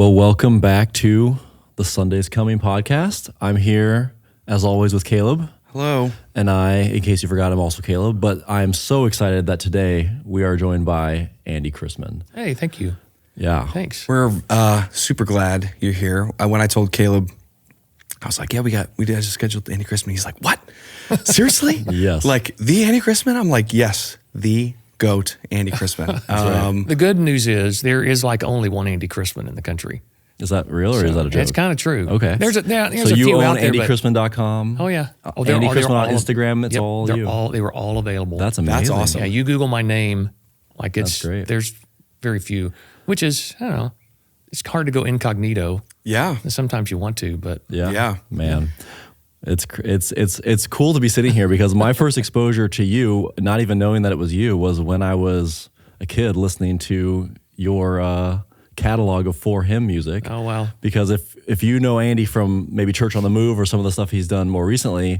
Well, welcome back to the Sunday's Coming podcast. I'm here, as always, with Kaleb. Hello. And in case you forgot, I'm also Kaleb. But I'm so excited that today we are joined by Andy Chrisman. Hey, thank you. Yeah. Thanks. We're super glad you're here. When I told Kaleb, I was like, yeah, we just scheduled Andy Chrisman. He's like, what? Seriously? Yes. Like, the Andy Chrisman? I'm like, yes, the GOAT, Andy Chrisman. The good news is there is like only one Andy Chrisman in the country. Is that real or is that a joke? It's kind of true. Okay. There's so a you few own out there. AndyChrisman.com? Oh, yeah. Andy Chrisman on Instagram, it's yep, all you. They were all available. That's amazing. That's awesome. Yeah, you Google my name, like That's great. There's very few, which is, I don't know, it's hard to go incognito. Yeah. Sometimes you want to, but Yeah. Man. It's cool to be sitting here because my first exposure to you, not even knowing that it was you, was when I was a kid listening to your catalog of For Him music. Oh, wow. Because if you know Andy from maybe Church on the Move or some of the stuff he's done more recently,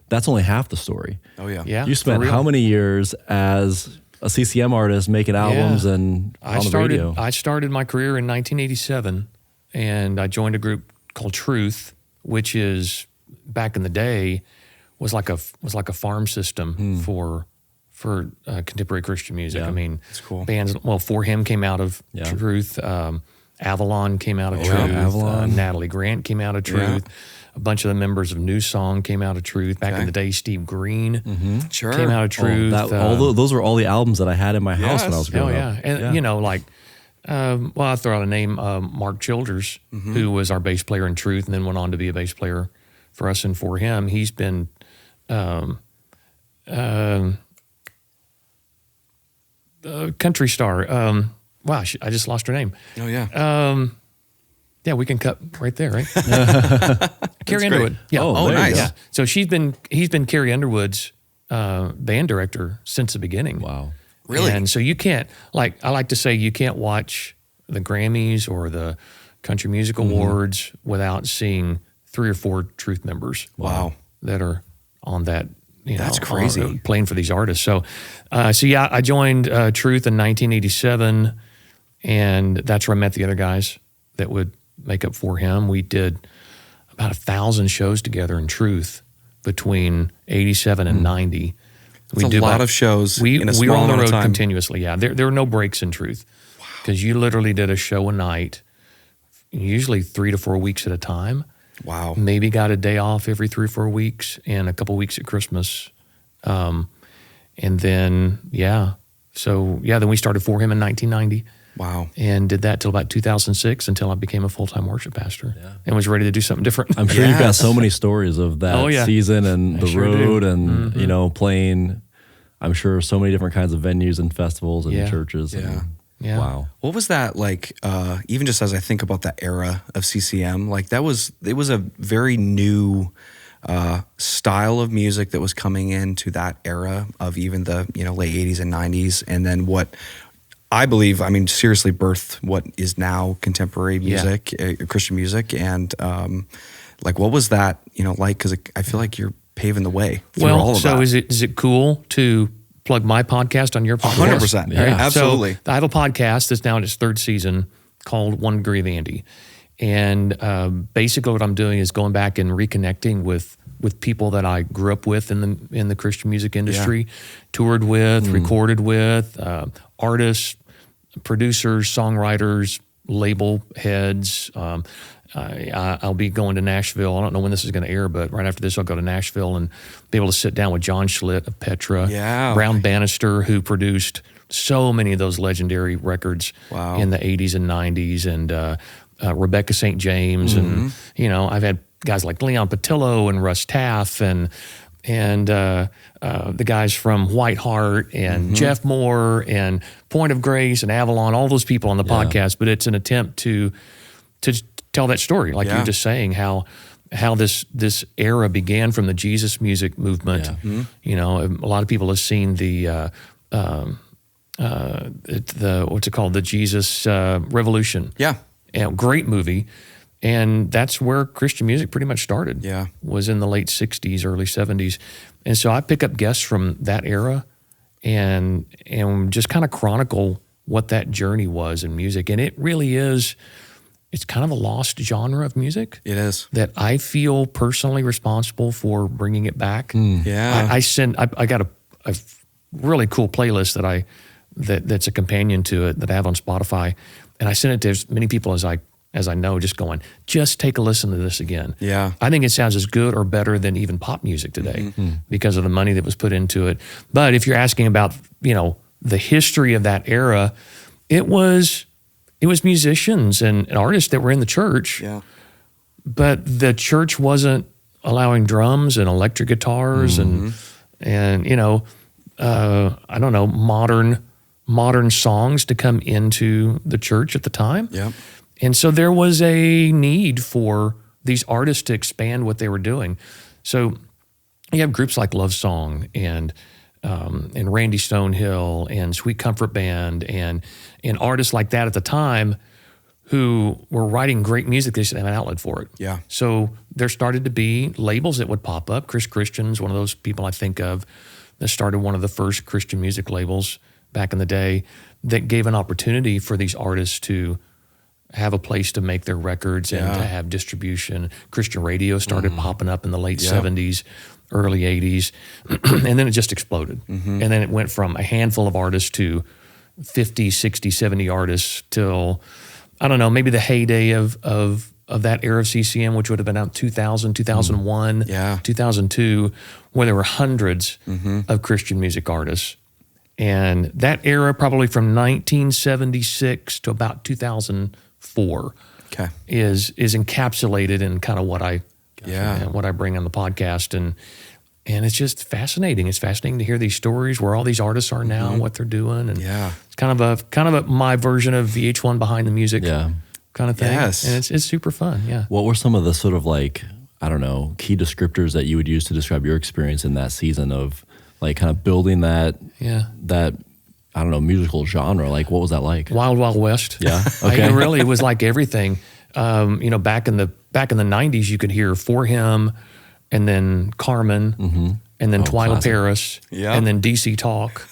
that's only half the story. Oh, yeah. Yeah. You spent how many years as a CCM artist making albums and on the radio? I started my career in 1987, and I joined a group called Truth, which is back in the day was like a farm system for contemporary Christian music. Yeah. I mean, That's cool. bands. Well, For Him came out of Truth. Avalon came out of Truth. Avalon. Natalie Grant came out of Truth. A bunch of the members of New Song came out of Truth. Back in the day, Steve Green Sure. came out of Truth. Those were all the albums that I had in my house when I was growing up. And you know, like, I'll throw out a name, Mark Childers, who was our bass player in Truth and then went on to be a bass player for us and For Him. He's been country star. Wow, I just lost her name. Oh, yeah. Yeah, we can cut right there, right? Carrie Underwood. Yeah. Oh, nice. Yeah. So he's been Carrie Underwood's band director since the beginning. Wow. Really? And so you can't, I like to say you can't watch the Grammys or the Country Music Awards without seeing 3 or 4 Truth members. Wow. That are on that. That's crazy. Playing for these artists. So yeah, I joined Truth in 1987, and that's where I met the other guys that would make up For Him. We did about 1,000 shows together in Truth between 87 and 90. It's a lot of shows in a we were small on the amount of road time. continuously. Yeah, there were no breaks in Truth because you literally did a show a night, usually 3 to 4 weeks at a time. Wow. Maybe got a day off every 3 or 4 weeks and a couple weeks at Christmas. And then, then we started For Him in 1990. Wow. And did that till about 2006 until I became a full-time worship pastor and was ready to do something different. I'm sure you've got so many stories of that season and the sure road do. and, playing, I'm sure, so many different kinds of venues and festivals and churches. Yeah. Yeah. Wow. What was that like, even just as I think about that era of CCM, like it was a very new style of music that was coming into that era of even the, late 80s and 90s. And then what I believe, seriously birthed what is now contemporary music, Christian music. And what was that, like? Because I feel like you're paving the way through all of that. Well, so is it cool to plug my podcast on your podcast? 100%. Yeah, absolutely. So I have a podcast that's now in its 3rd season called 1 Degree of Andy. And basically what I'm doing is going back and reconnecting with people that I grew up with in the Christian music industry, toured with, recorded with, artists, producers, songwriters, label heads. I'll be going to Nashville. I don't know when this is going to air, but right after this, I'll go to Nashville and be able to sit down with John Schlitt of Petra, Brown Bannister, who produced so many of those legendary records in the 80s and 90s, and Rebecca St. James. And, I've had guys like Leon Patillo and Russ Taff and the guys from White Heart and Jeff Moore and Point of Grace and Avalon, all those people on the podcast. But it's an attempt to tell that story, like you're just saying, how this era began from the Jesus music movement. A lot of people have seen the what's it called, the Jesus Revolution. Great movie. And that's where Christian music pretty much started. Was in the late 60s, early 70s. And so I pick up guests from that era and just kind of chronicle what that journey was in music. And it really is it's kind of a lost genre of music. It is. That I feel personally responsible for bringing it back. Yeah. I got a really cool playlist that's a companion to it that I have on Spotify, and I sent it to as many people as I know, just going, just take a listen to this again. Yeah. I think it sounds as good or better than even pop music today because of the money that was put into it. But if you're asking about, the history of that era, it was musicians and artists that were in the church. Yeah. But the church wasn't allowing drums and electric guitars and I don't know, modern songs to come into the church at the time. Yeah. And so there was a need for these artists to expand what they were doing. So you have groups like Love Song and Randy Stonehill and Sweet Comfort Band and artists like that at the time who were writing great music. They just didn't have an outlet for it. Yeah. So there started to be labels that would pop up. Chris Christian's one of those people I think of that started one of the first Christian music labels back in the day that gave an opportunity for these artists to have a place to make their records and to have distribution. Christian radio started popping up in the late 70s, early 80s, and then it just exploded. And then it went from a handful of artists to 50, 60, 70 artists till, I don't know, maybe the heyday of that era of CCM, which would have been out 2000, 2001, 2002, where there were hundreds of Christian music artists. And that era, probably from 1976 to about 2004, is encapsulated in kind of what I bring on the podcast, and it's just fascinating. It's fascinating to hear these stories where all these artists are now, what they're doing, and it's kind of my version of VH1 behind the music, kind of thing. Yes. And it's super fun. Yeah. What were some of the sort of I don't know, key descriptors that you would use to describe your experience in that season of kind of building that I don't know, musical genre? What was that like? Wild Wild West. Yeah. Okay. It was like everything. Back in the 90s, you could hear For Him, and then Carmen, and then Twyla classic. Paris, and then DC Talk,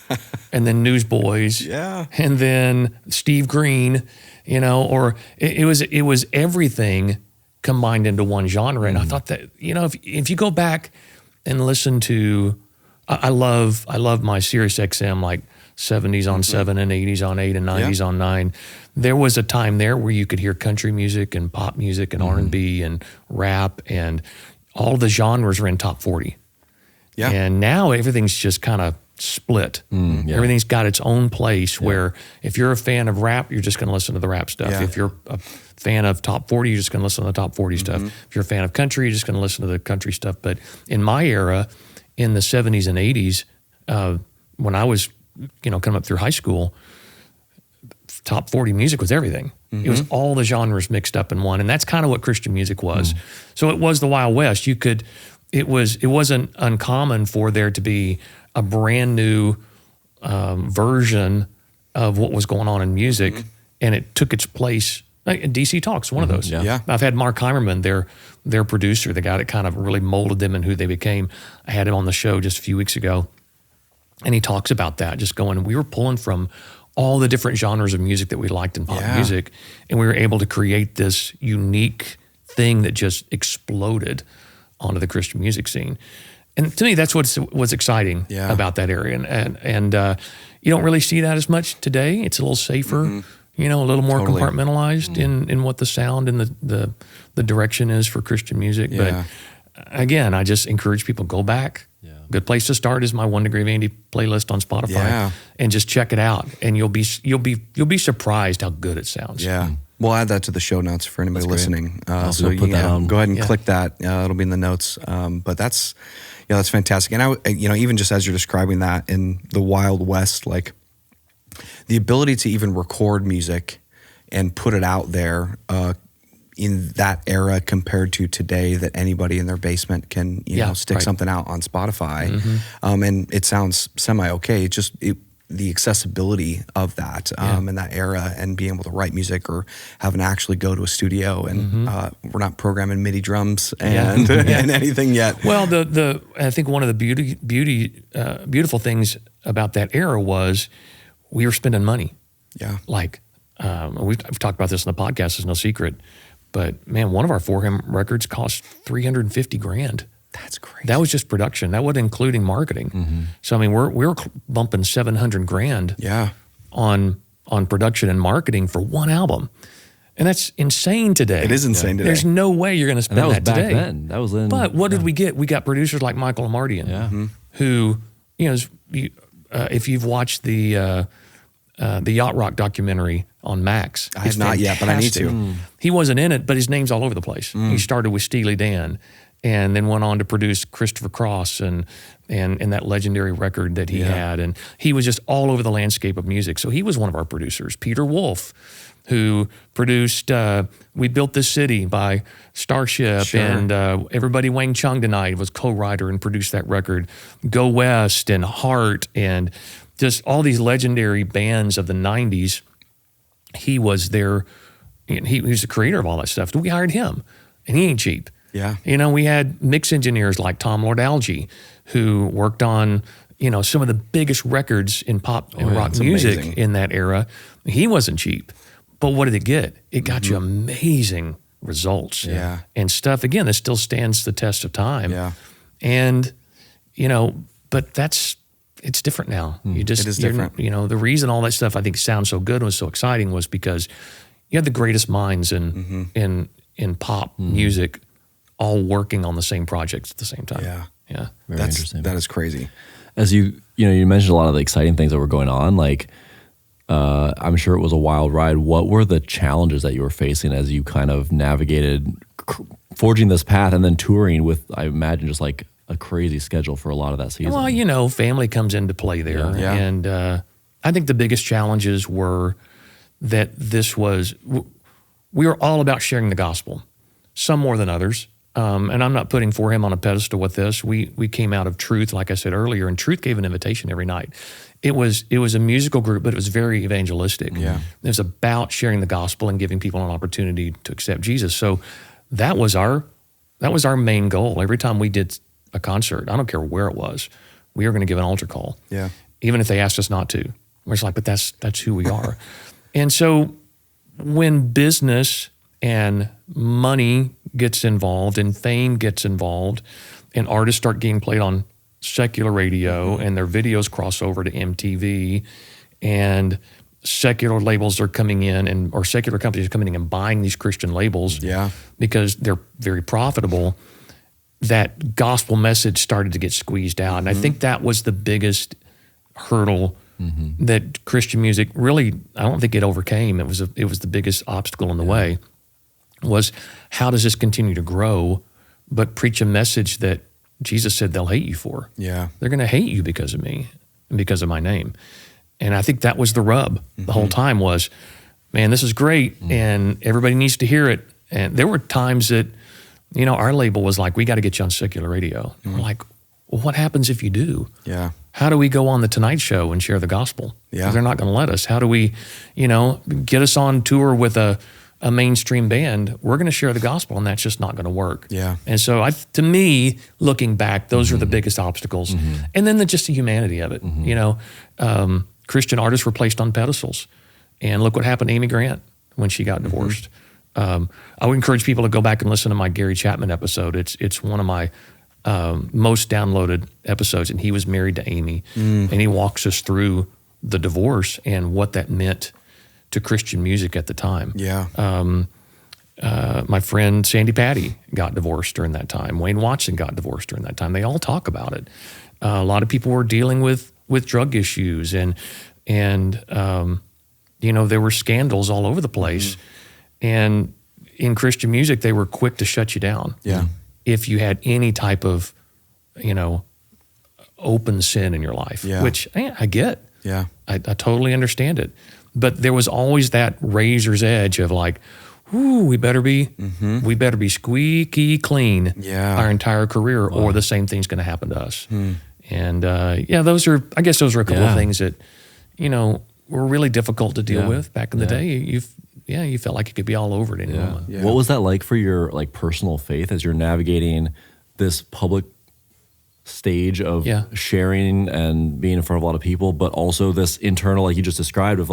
and then Newsboys, and then Steve Green. Or it was everything combined into one genre. And I thought that if you go back and listen to, I love my Sirius XM 70s on 7 and 80s on 8 and 90s on 9. There was a time there where you could hear country music and pop music and R&B and rap, and all the genres were in top 40. Yeah. And now everything's just kind of split. Everything's got its own place where if you're a fan of rap, you're just going to listen to the rap stuff. If you're a fan of top 40, you're just going to listen to the top 40 stuff. If you're a fan of country, you're just going to listen to the country stuff. But in my era, in the 70s and 80s, when I was coming up through high school, top 40 music was everything. It was all the genres mixed up in one, and that's kind of what Christian music was. So it was the Wild West. It wasn't uncommon for there to be a brand new version of what was going on in music, and it took its place. DC Talk's one of those. I've had Mark Heimerman, their producer, the guy that kind of really molded them and who they became. I had him on the show just a few weeks ago, and he talks about that, just going, we were pulling from all the different genres of music that we liked in pop music, and we were able to create this unique thing that just exploded onto the Christian music scene. And to me, that's what's exciting about that area. And you don't really see that as much today. It's a little safer, a little more compartmentalized in what the sound and the direction is for Christian music. But again, I just encourage people, go back. Good place to start is my 1 Degree of Andy playlist on Spotify, and just check it out, and you'll be surprised how good it sounds. Yeah, we'll add that to the show notes for anybody listening. So put that on. Go ahead and click that. It'll be in the notes. But that's fantastic. And I, even just as you're describing that in the Wild West, the ability to even record music and put it out there in that era compared to today, that anybody in their basement can stick something out on Spotify, and it sounds semi-okay. Just the accessibility of that in that era, and being able to write music or having to actually go to a studio, and we're not programming MIDI drums and anything yet. Well, I think one of the beautiful things about that era was we were spending money. Yeah. I've talked about this in the podcast, it's no secret, but man, one of our For Him records cost $350,000. That's crazy. That was just production. That wasn't including marketing. So I mean, we're bumping $700,000 Yeah. on production and marketing for one album, and that's insane today. It is insane today. There's no way you're going to spend And that was that back today. then. That was in. But what did we get? We got producers like Michael Amardian, Yeah. who, if you've watched the Yacht Rock documentary on Max, I have it's not yet, but I need to. fantastic. He wasn't in it, but his name's all over the place. He started with Steely Dan, and then went on to produce Christopher Cross and that legendary record that he had, and he was just all over the landscape of music. So he was one of our producers. Peter Wolf, who produced "We Built This City" by Starship, and Everybody Wang Chung Tonight was co-writer and produced that record. Go West and Heart and just all these legendary bands of the '90s. He was there. He was the creator of all that stuff. We hired him, and he ain't cheap. Yeah. We had mix engineers like Tom Lord Alge, who worked on, some of the biggest records in pop and rock it's music amazing. in that era. He wasn't cheap. But what did it get? It got you amazing results. Yeah. And stuff, again, that still stands the test of time. Yeah. And, but it's different now. It is different. The reason all that stuff I think sounds so good and was so exciting was because you had the greatest minds in pop music all working on the same projects at the same time. Yeah. Yeah. Very interesting. That is crazy. As you mentioned a lot of the exciting things that were going on. Like, I'm sure it was a wild ride. What were the challenges that you were facing as you kind of navigated forging this path and then touring with, I imagine, just like a crazy schedule for a lot of that season? Well, family comes into play there. Yeah. And I think the biggest challenges were that we were all about sharing the gospel, some more than others. And I'm not putting For Him on a pedestal with this. We came out of Truth, like I said earlier, and Truth gave an invitation every night. It was a musical group, but it was very evangelistic. Yeah. It was about sharing the gospel and giving people an opportunity to accept Jesus. So that was our main goal. Every time we did a concert, I don't care where it was, we were going to give an altar call. Yeah. Even if they asked us not to. We're just like, but that's who we are. And so when business and money gets involved and fame gets involved and artists start getting played on secular radio and their videos cross over to MTV and secular labels are coming in or secular companies are coming in and buying these Christian labels because they're very profitable, that gospel message started to get squeezed out. And I think that was the biggest hurdle that Christian music really, I don't think it overcame. It was the biggest obstacle in the way. Was how does this continue to grow, but preach a message that Jesus said they'll hate you for? Yeah. They're going to hate you because of me and because of my name. And I think that was the rub the whole time was, man, this is great and everybody needs to hear it. And there were times that, our label was like, we got to get you on secular radio. And we're like, well, what happens if you do? Yeah. How do we go on the Tonight Show and share the gospel? Yeah. They're not going to let us. How do we, get us on tour with a mainstream band? We're going to share the gospel, and that's just not going to work. Yeah. And so, to me, looking back, those are the biggest obstacles. And then just the humanity of it. Christian artists were placed on pedestals, and look what happened to Amy Grant when she got divorced. I would encourage people to go back and listen to my Gary Chapman episode. It's one of my most downloaded episodes, and he was married to Amy, and he walks us through the divorce and what that meant to Christian music at the time. Yeah. My friend Sandy Patty got divorced during that time. Wayne Watson got divorced during that time. They all talk about it. A lot of people were dealing with drug issues and there were scandals all over the place. And in Christian music, they were quick to shut you down. Yeah. If you had any type of, open sin in your life, which I get. Yeah. I totally understand it. But there was always that razor's edge of like, ooh, we better be squeaky clean our entire career, or the same thing's going to happen to us. And those are a couple of things that, were really difficult to deal with back in the day. You felt like you could be all over it any moment. What was that like for your personal faith as you're navigating this public stage of sharing and being in front of a lot of people, but also this internal, like you just described, of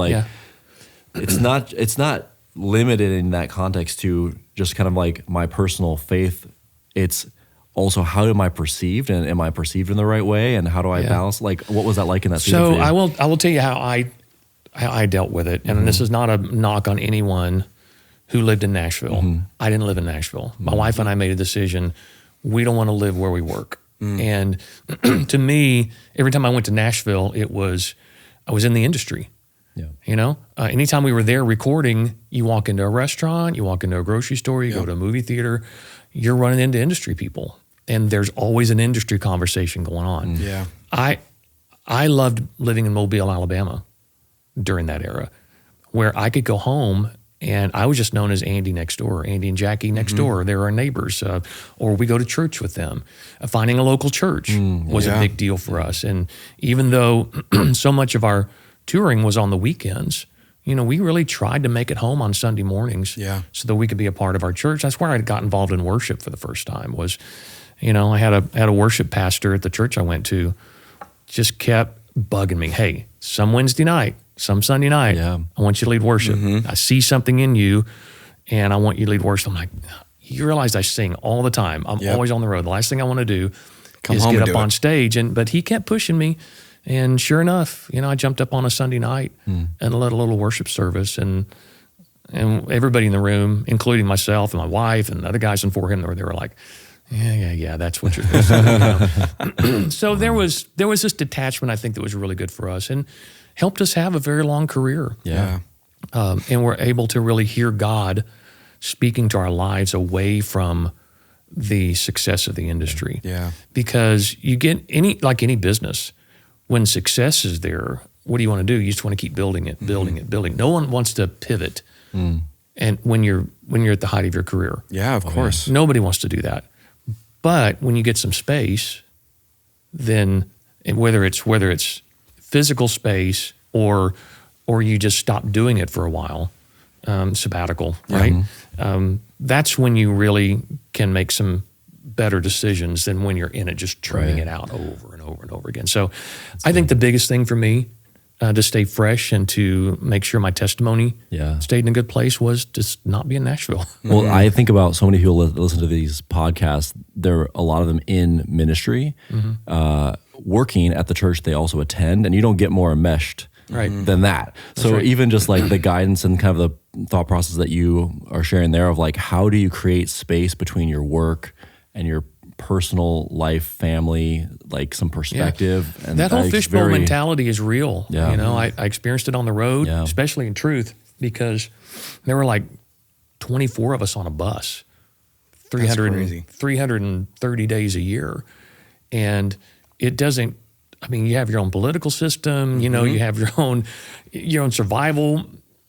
it's not limited in that context to just kind of like my personal faith. It's also, how am I perceived, and am I perceived in the right way, and how do I balance? Like, what was that like in that season So for you? I will tell you how I dealt with it, and this is not a knock on anyone who lived in Nashville. I didn't live in Nashville. My wife and I made a decision. We don't want to live where we work, and to me, every time I went to Nashville, I was in the industry. Yeah. You know, anytime we were there recording, you walk into a restaurant, you walk into a grocery store, you go to a movie theater, you're running into industry people, and there's always an industry conversation going on. Yeah. I loved living in Mobile, Alabama during that era, where I could go home and I was just known as Andy next door, Andy and Jackie next door. They were our neighbors, or we go to church with them. Finding a local church was a big deal for us. And even though so much of our touring was on the weekends, you know, we really tried to make it home on Sunday mornings so that we could be a part of our church. That's where I got involved in worship for the first time was, you know, I had a worship pastor at the church I went to, just kept bugging me. Hey, some Wednesday night, some Sunday night, I want you to lead worship. I see something in you and I want you to lead worship. I'm like, you realize I sing all the time. I'm always on the road. The last thing I want to do is get up on stage. But he kept pushing me. And sure enough, you know, I jumped up on a Sunday night and led a little worship service, and everybody in the room, including myself and my wife and the other guys in for him, they were like, yeah, that's what you're supposed to do. So there was this detachment, I think, that was really good for us and helped us have a very long career. Yeah. And we're able to really hear God speaking to our lives away from the success of the industry. Yeah. Because you get any business, when success is there, what do you want to do? You just want to keep building it. No one wants to pivot. And when you're at the height of your career. Yeah, of course. Nobody wants to do that. But when you get some space, then whether it's physical space or you just stop doing it for a while, sabbatical, right? That's when you really can make some better decisions than when you're in it, just churning it out over and over and over again. So I think the biggest thing for me to stay fresh and to make sure my testimony stayed in a good place was just not be in Nashville. Well, I think about so many people that listen to these podcasts. There are a lot of them in ministry, working at the church they also attend, and you don't get more enmeshed than that. So even just like the guidance and kind of the thought process that you are sharing there of like, how do you create space between your work and your personal life, family, like some perspective. And that whole fishbowl mentality is real. Yeah. You know, I experienced it on the road, especially in Truth, because there were like 24 of us on a bus, 330 days a year. And it doesn't, I mean, you have your own political system, you know, you have your own survival,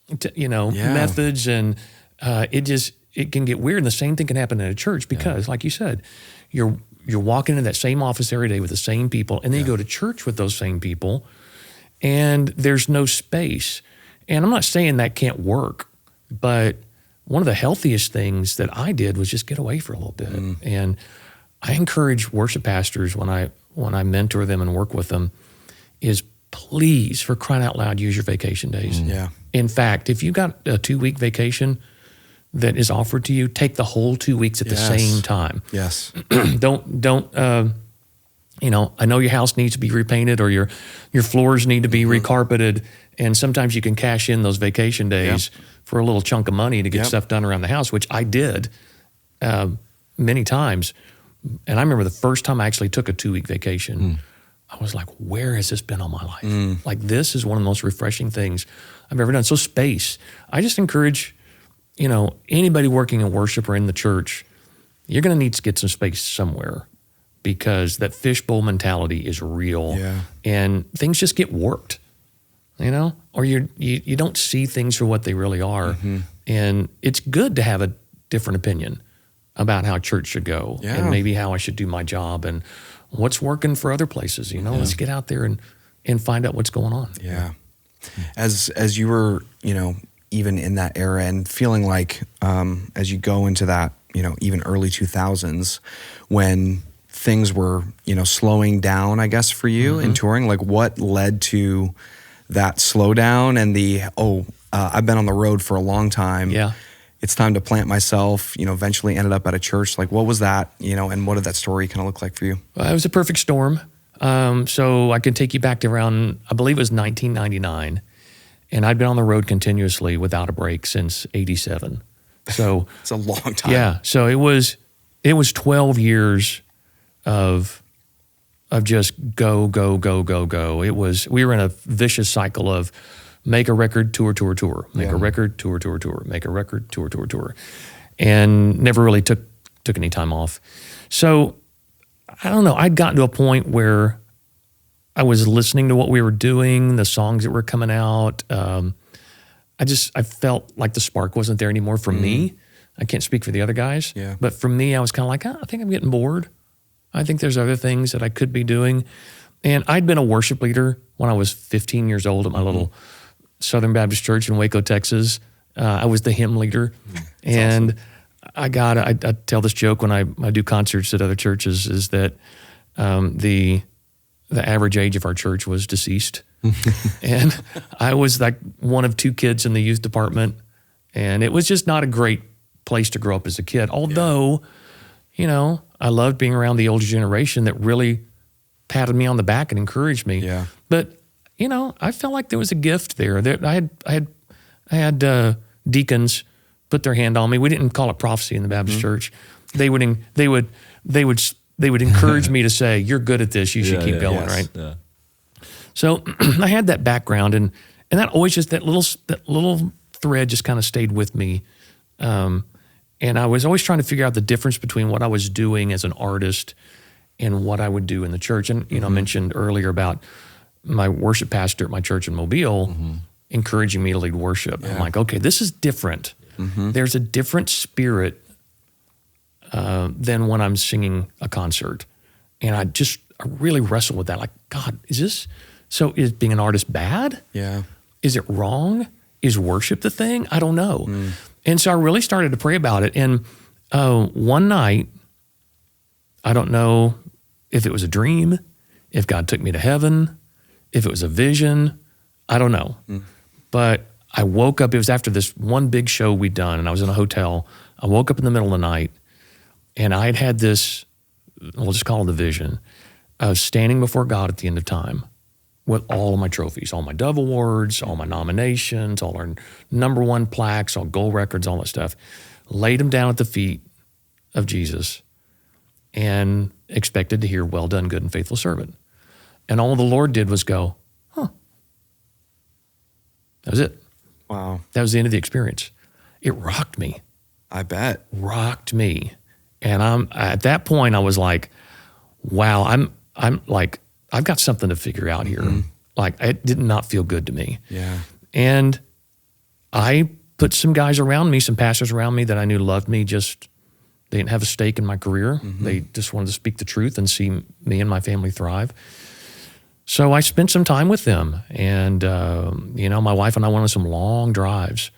methods, and it can get weird. And the same thing can happen in a church because, like you said, you're walking into that same office every day with the same people, and then you go to church with those same people, and there's no space. And I'm not saying that can't work, but one of the healthiest things that I did was just get away for a little bit. And I encourage worship pastors when I mentor them and work with them is please, for crying out loud, use your vacation days. In fact, if you got a 2-week vacation that is offered to you, take the whole 2 weeks at the same time. Don't I know your house needs to be repainted or your floors need to be recarpeted, and sometimes you can cash in those vacation days for a little chunk of money to get stuff done around the house, which I did many times. And I remember the first time I actually took a 2-week vacation, I was like, where has this been all my life? Like, this is one of the most refreshing things I've ever done. So space. I just encourage anybody working in worship or in the church, you're going to need to get some space somewhere because that fishbowl mentality is real and things just get warped, or you don't see things for what they really are. And it's good to have a different opinion about how church should go and maybe how I should do my job and what's working for other places. Let's get out there and find out what's going on. As you were, even in that era and feeling like as you go into that, even early 2000s when things were, slowing down, I guess, for you in touring, like what led to that slowdown and I've been on the road for a long time. Yeah. It's time to plant myself, eventually ended up at a church. Like, what was that, and what did that story kind of look like for you? It was a perfect storm. So I can take you back to around, I believe it was 1999. And I'd been on the road continuously without a break since 87. So It's a long time. yeah. So it was 12 years of just go. We were in a vicious cycle of make a record, tour, make a record, tour, make a record, tour, and never really took any time off. So I don't know. I'd gotten to a point where I was listening to what we were doing, the songs that were coming out. I felt like the spark wasn't there anymore for me. I can't speak for the other guys, but for me, I was kind of like, I think I'm getting bored. I think there's other things that I could be doing. And I'd been a worship leader when I was 15 years old at my little Southern Baptist church in Waco, Texas. I was the hymn leader. And awesome. I tell this joke when I do concerts at other churches is that the average age of our church was deceased. And I was like one of two kids in the youth department. And it was just not a great place to grow up as a kid. Although, I loved being around the older generation that really patted me on the back and encouraged me. Yeah. But, I felt like there was a gift there. I had deacons put their hand on me. We didn't call it prophecy in the Baptist church. They would encourage me to say, "You're good at this. You should keep going." Yes. Right. Yeah. So I had that background, and that always just that little thread just kind of stayed with me. And I was always trying to figure out the difference between what I was doing as an artist and what I would do in the church. And I mentioned earlier about my worship pastor at my church in Mobile encouraging me to lead worship. I'm like, okay, this is different. There's a different spirit than when I'm singing a concert. And I really wrestle with that. Like, God, is being an artist bad? Yeah. Is it wrong? Is worship the thing? I don't know. And so I really started to pray about it. And one night, I don't know if it was a dream, if God took me to heaven, if it was a vision, I don't know. But I woke up, it was after this one big show we'd done, and I was in a hotel. I woke up in the middle of the night, and I had this, we'll just call it the vision, of standing before God at the end of time with all of my trophies, all my Dove Awards, all my nominations, all our #1 plaques, all gold records, all that stuff. Laid them down at the feet of Jesus and expected to hear, "Well done, good and faithful servant." And all the Lord did was go, "Huh." That was it. Wow. That was the end of the experience. It rocked me. I bet. Rocked me. And at that point I was like, wow, I'm like, I've got something to figure out here. Like, it did not feel good to me. Yeah. And I put some guys around me, some pastors around me that I knew loved me, they didn't have a stake in my career. They just wanted to speak the truth and see me and my family thrive. So I spent some time with them. And, my wife and I went on some long drives.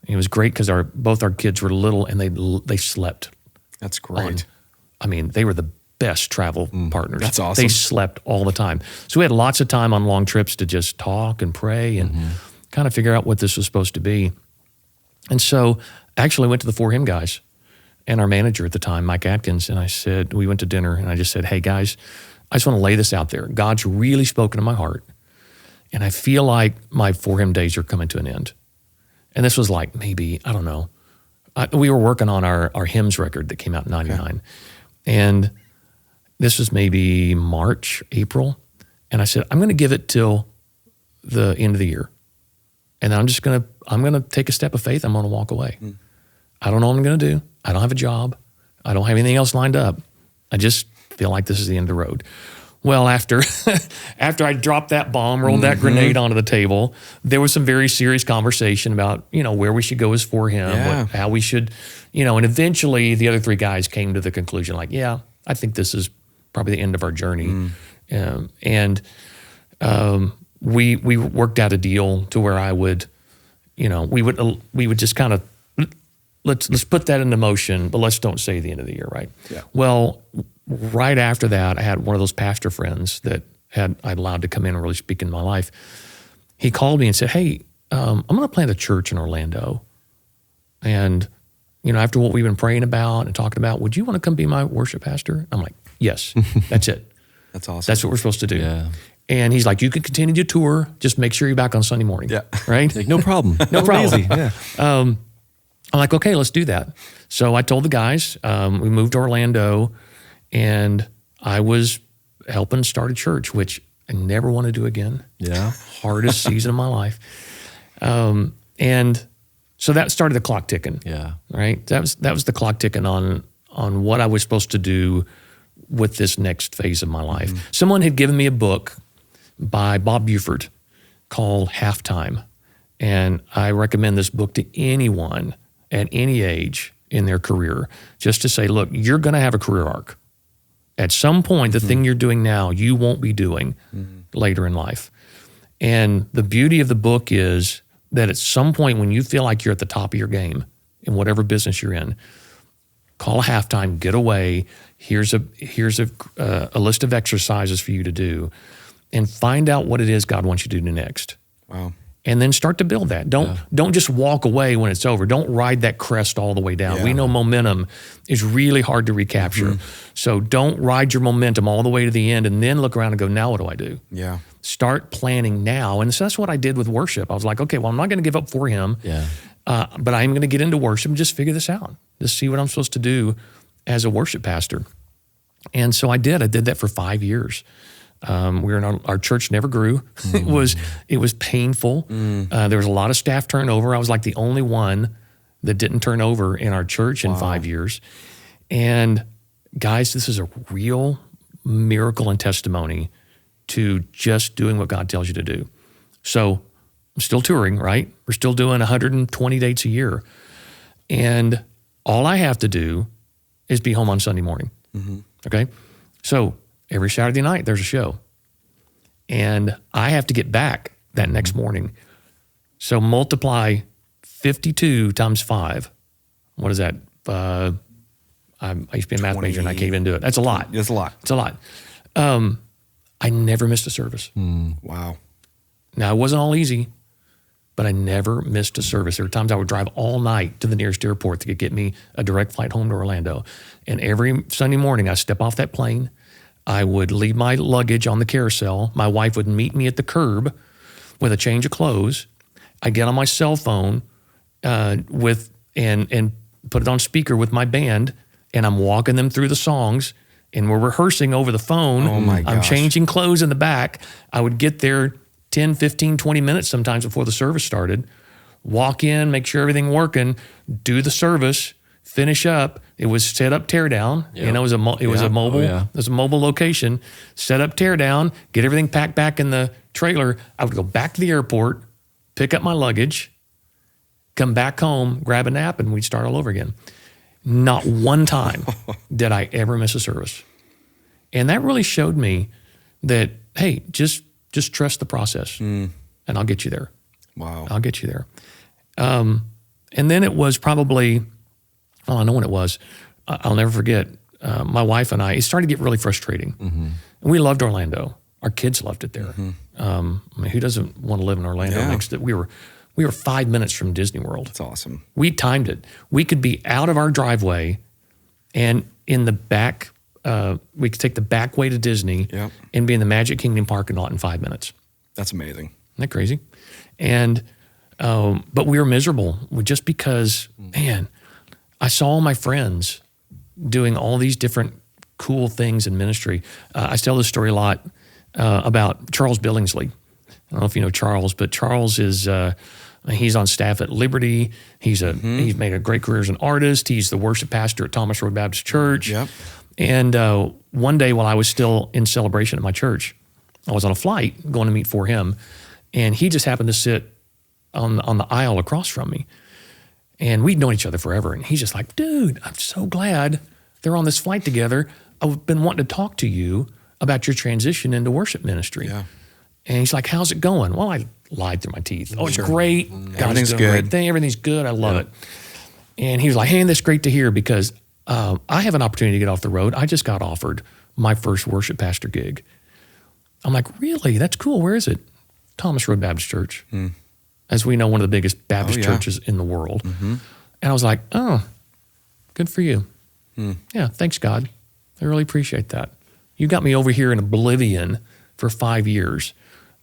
It was great because both our kids were little and they slept. That's great. They were the best travel partners. That's awesome. They slept all the time. So we had lots of time on long trips to just talk and pray and kind of figure out what this was supposed to be. And so I actually went to the 4 Hymn guys and our manager at the time, Mike Atkins, and I said, we went to dinner and I just said, "Hey guys, I just want to lay this out there. God's really spoken to my heart. And I feel like my 4 Hymn days are coming to an end." And this was like maybe, I don't know. We were working on our hymns record that came out in 99. Okay. And this was maybe March, April. And I said, I'm going to give it till the end of the year. And then I'm going to take a step of faith. I'm going to walk away. I don't know what I'm going to do. I don't have a job. I don't have anything else lined up. I just feel like this is the end of the road. Well, after I dropped that bomb, rolled that grenade onto the table, there was some very serious conversation about, where we should go as 4 Hymn, how we should, and eventually the other 3 guys came to the conclusion like, yeah, I think this is probably the end of our journey. We worked out a deal to where I would, we would just kind of, let's put that into motion, but let's don't say the end of the year, right? Yeah. Well, right after that, I had one of those pastor friends that I'd allowed to come in and really speak in my life. He called me and said, "Hey, I'm going to plant a church in Orlando. And, after what we've been praying about and talking about, would you want to come be my worship pastor? I'm like, yes, that's it. That's awesome. That's what we're supposed to do. Yeah. And he's like, you can continue to tour. Just make sure you're back on Sunday morning. Yeah. Right? Like, no problem. No problem. Easy. Yeah. I'm like, okay, let's do that. So I told the guys, we moved to Orlando, and I was helping start a church, which I never want to do again. Yeah. Hardest season of my life. And so that started the clock ticking. Yeah. Right? That was the clock ticking on what I was supposed to do with this next phase of my life. Mm-hmm. Someone had given me a book by Bob Buford called Halftime. And I recommend this book to anyone at any age in their career, just to say, look, you're going to have a career arc. At some point, the thing you're doing now, you won't be doing later in life. And the beauty of the book is that at some point when you feel like you're at the top of your game in whatever business you're in, call a halftime, get away. Here's a list of exercises for you to do, and find out what it is God wants you to do next. Wow. And then start to build that. Don't just walk away when it's over. Don't ride that crest all the way down. Yeah. We know momentum is really hard to recapture. So don't ride your momentum all the way to the end and then look around and go, now what do I do? Yeah. Start planning now. And so that's what I did with worship. I was like, okay, well, I'm not going to give up for him, but I'm going to get into worship and just figure this out. Just see what I'm supposed to do as a worship pastor. And so I did. I did that for 5 years. Our church never grew. It was painful. There was a lot of staff turnover. I was like the only one that didn't turn over in our church in 5 years. And guys, this is a real miracle and testimony to just doing what God tells you to do. So I'm still touring, right? We're still doing 120 dates a year. And all I have to do is be home on Sunday morning. Okay? So every Saturday night, there's a show. And I have to get back that next morning. So multiply 52 times 5. What is that? I used to be a math major and I can't even do it. That's a lot. It's a lot. It's a lot. I never missed a service. Wow. Now, it wasn't all easy, but I never missed a service. There were times I would drive all night to the nearest airport to get me a direct flight home to Orlando. And every Sunday morning, I step off that plane. I would leave my luggage on the carousel. My wife would meet me at the curb with a change of clothes. I'd get on my cell phone and put it on speaker with my band, and I'm walking them through the songs, and we're rehearsing over the phone. Oh my gosh. I'm changing clothes in the back. I would get there 10, 15, 20 minutes sometimes before the service started, walk in, make sure everything working, do the service, finish up. It was set up, tear down. Yep. It was a mobile. It was a mobile location. Set up, tear down. Get everything packed back in the trailer. I would go back to the airport, pick up my luggage, come back home, grab a nap, and we'd start all over again. Not one time did I ever miss a service, and that really showed me that hey, just trust the process, and I'll get you there. Wow. I'll get you there. And then it was probably. Oh, I know when it was. I'll never forget. My wife and I, it started to get really frustrating. And we loved Orlando. Our kids loved it there. I mean, who doesn't want to live in Orlando? Yeah. We were 5 minutes from Disney World. That's awesome. We timed it. We could be out of our driveway and in the back, we could take the back way to Disney and be in the Magic Kingdom parking lot in 5 minutes. That's amazing. Isn't that crazy? And, but we were miserable just because, man, I saw all my friends doing all these different cool things in ministry. I tell this story a lot about Charles Billingsley. I don't know if you know Charles, but Charles is he's on staff at Liberty. He's made a great career as an artist. He's the worship pastor at Thomas Road Baptist Church. Yep. And one day while I was still in celebration at my church, I was on a flight going to meet for him, and he just happened to sit on the aisle across from me. And we'd known each other forever. And he's just like, dude, I'm so glad they're on this flight together. I've been wanting to talk to you about your transition into worship ministry. Yeah. And he's like, how's it going? Well, I lied through my teeth. Oh, it's great. God's Everything's doing good. a great thing. Everything's good. I love it. And he was like, hey, that's great to hear because I have an opportunity to get off the road. I just got offered my first worship pastor gig. I'm like, really? That's cool. Where is it? Thomas Road Baptist Church. as we know, one of the biggest Baptist yeah. churches in the world. And I was like, oh, good for you. Yeah, thanks, God. I really appreciate that. You got me over here in oblivion for 5 years.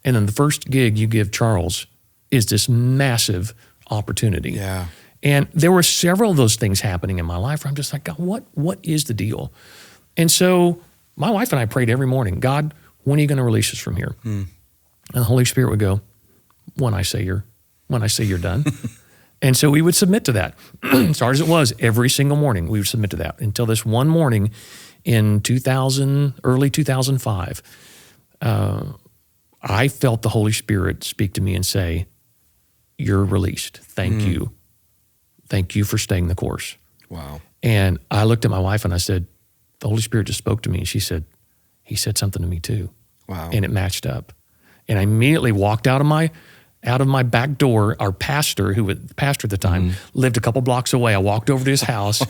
And then the first gig you give Charles is this massive opportunity. Yeah. And there were several of those things happening in my life where I'm just like, God, what is the deal? And so my wife and I prayed every morning, God, when are you going to release us from here? And the Holy Spirit would go, when I say you're done. And so we would submit to that. As hard as it was, every single morning we would submit to that until this one morning in early 2005, I felt the Holy Spirit speak to me and say, you're released. Thank you. Thank you for staying the course. Wow. And I looked at my wife and I said, the Holy Spirit just spoke to me. And she said, he said something to me too. Wow. And it matched up. And I immediately walked out of my back door. Our pastor, who was the pastor at the time, lived a couple blocks away. I walked over to his house.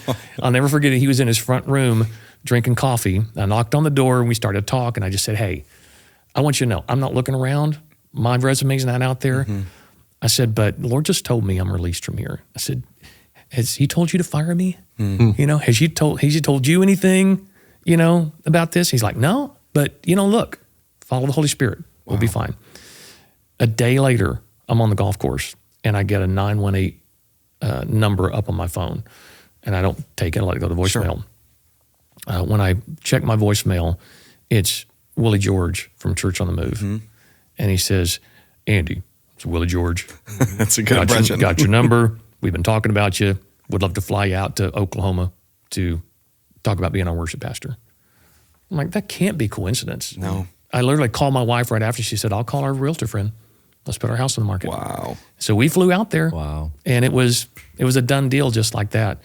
I'll never forget it. He was in his front room drinking coffee. I knocked on the door and we started to talk. And I just said, hey, I want you to know, I'm not looking around. My resume's not out there. I said, but the Lord just told me I'm released from here. I said, has he told you to fire me? You know, has he told you anything, you know, about this? He's like, no, but you know, look, follow the Holy Spirit. We'll be fine. A day later, I'm on the golf course and I get a 918 number up on my phone and I don't take it. I let it go to voicemail. When I check my voicemail, it's Willie George from Church on the Move. And he says, Andy, it's Willie George. That's a good impression. Got your number. We've been talking about you. Would love to fly you out to Oklahoma to talk about being our worship pastor. I'm like, that can't be coincidence. No. I literally called my wife right after. She said, I'll call our realtor friend. Let's put our house on the market. Wow. So we flew out there. Wow. And it was a done deal just like that.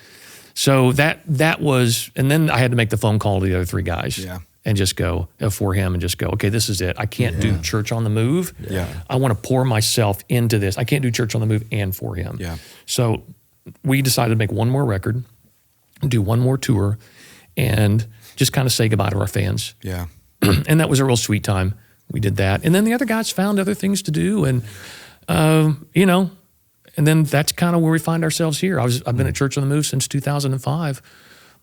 So that was, and then I had to make the phone call to the other three guys. Yeah. And just go for him and just go, okay, this is it. I can't do Church on the Move. Yeah. I want to pour myself into this. I can't do Church on the Move and for him. Yeah. So we decided to make one more record, do one more tour, and just kind of say goodbye to our fans. Yeah. And that was a real sweet time. We did that. And then the other guys found other things to do. And, you know, and then that's kind of where we find ourselves here. I've been at Church on the Move since 2005.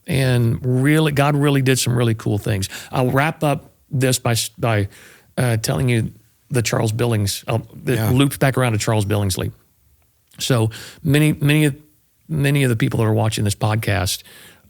And really, God really did some really cool things. I'll wrap up this by telling you the Charles Billings, that loops back around to Charles Billingsley. So many of the people that are watching this podcast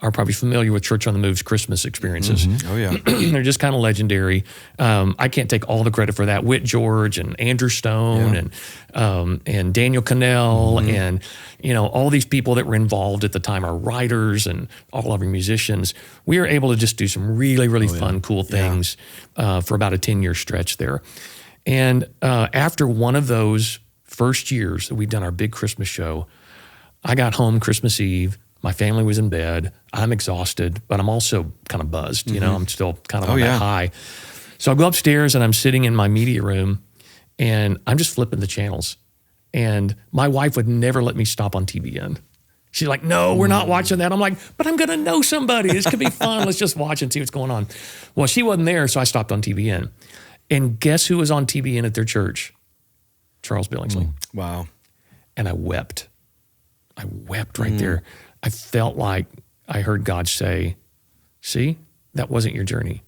are probably familiar with Church on the Move's Christmas experiences. Oh, yeah. They're just kind of legendary. I can't take all the credit for that. Whit George and Andrew Stone and Daniel Cannell and, you know, all these people that were involved at the time, our writers and all of our musicians. We were able to just do some really, really fun, cool things for about a 10-year stretch there. And after one of those first years that we'd done our big Christmas show, I got home Christmas Eve. My family was in bed. I'm exhausted, but I'm also kind of buzzed. You know, I'm still kind of on that high. So I go upstairs and I'm sitting in my media room and I'm just flipping the channels. And my wife would never let me stop on TBN. She's like, no, we're not watching that. I'm like, but I'm going to know somebody. This could be fun. Let's just watch and see what's going on. Well, she wasn't there, so I stopped on TBN. And guess who was on TBN at their church? Charles Billingsley. Wow. And I wept. I wept right there. I felt like I heard God say, see, that wasn't your journey.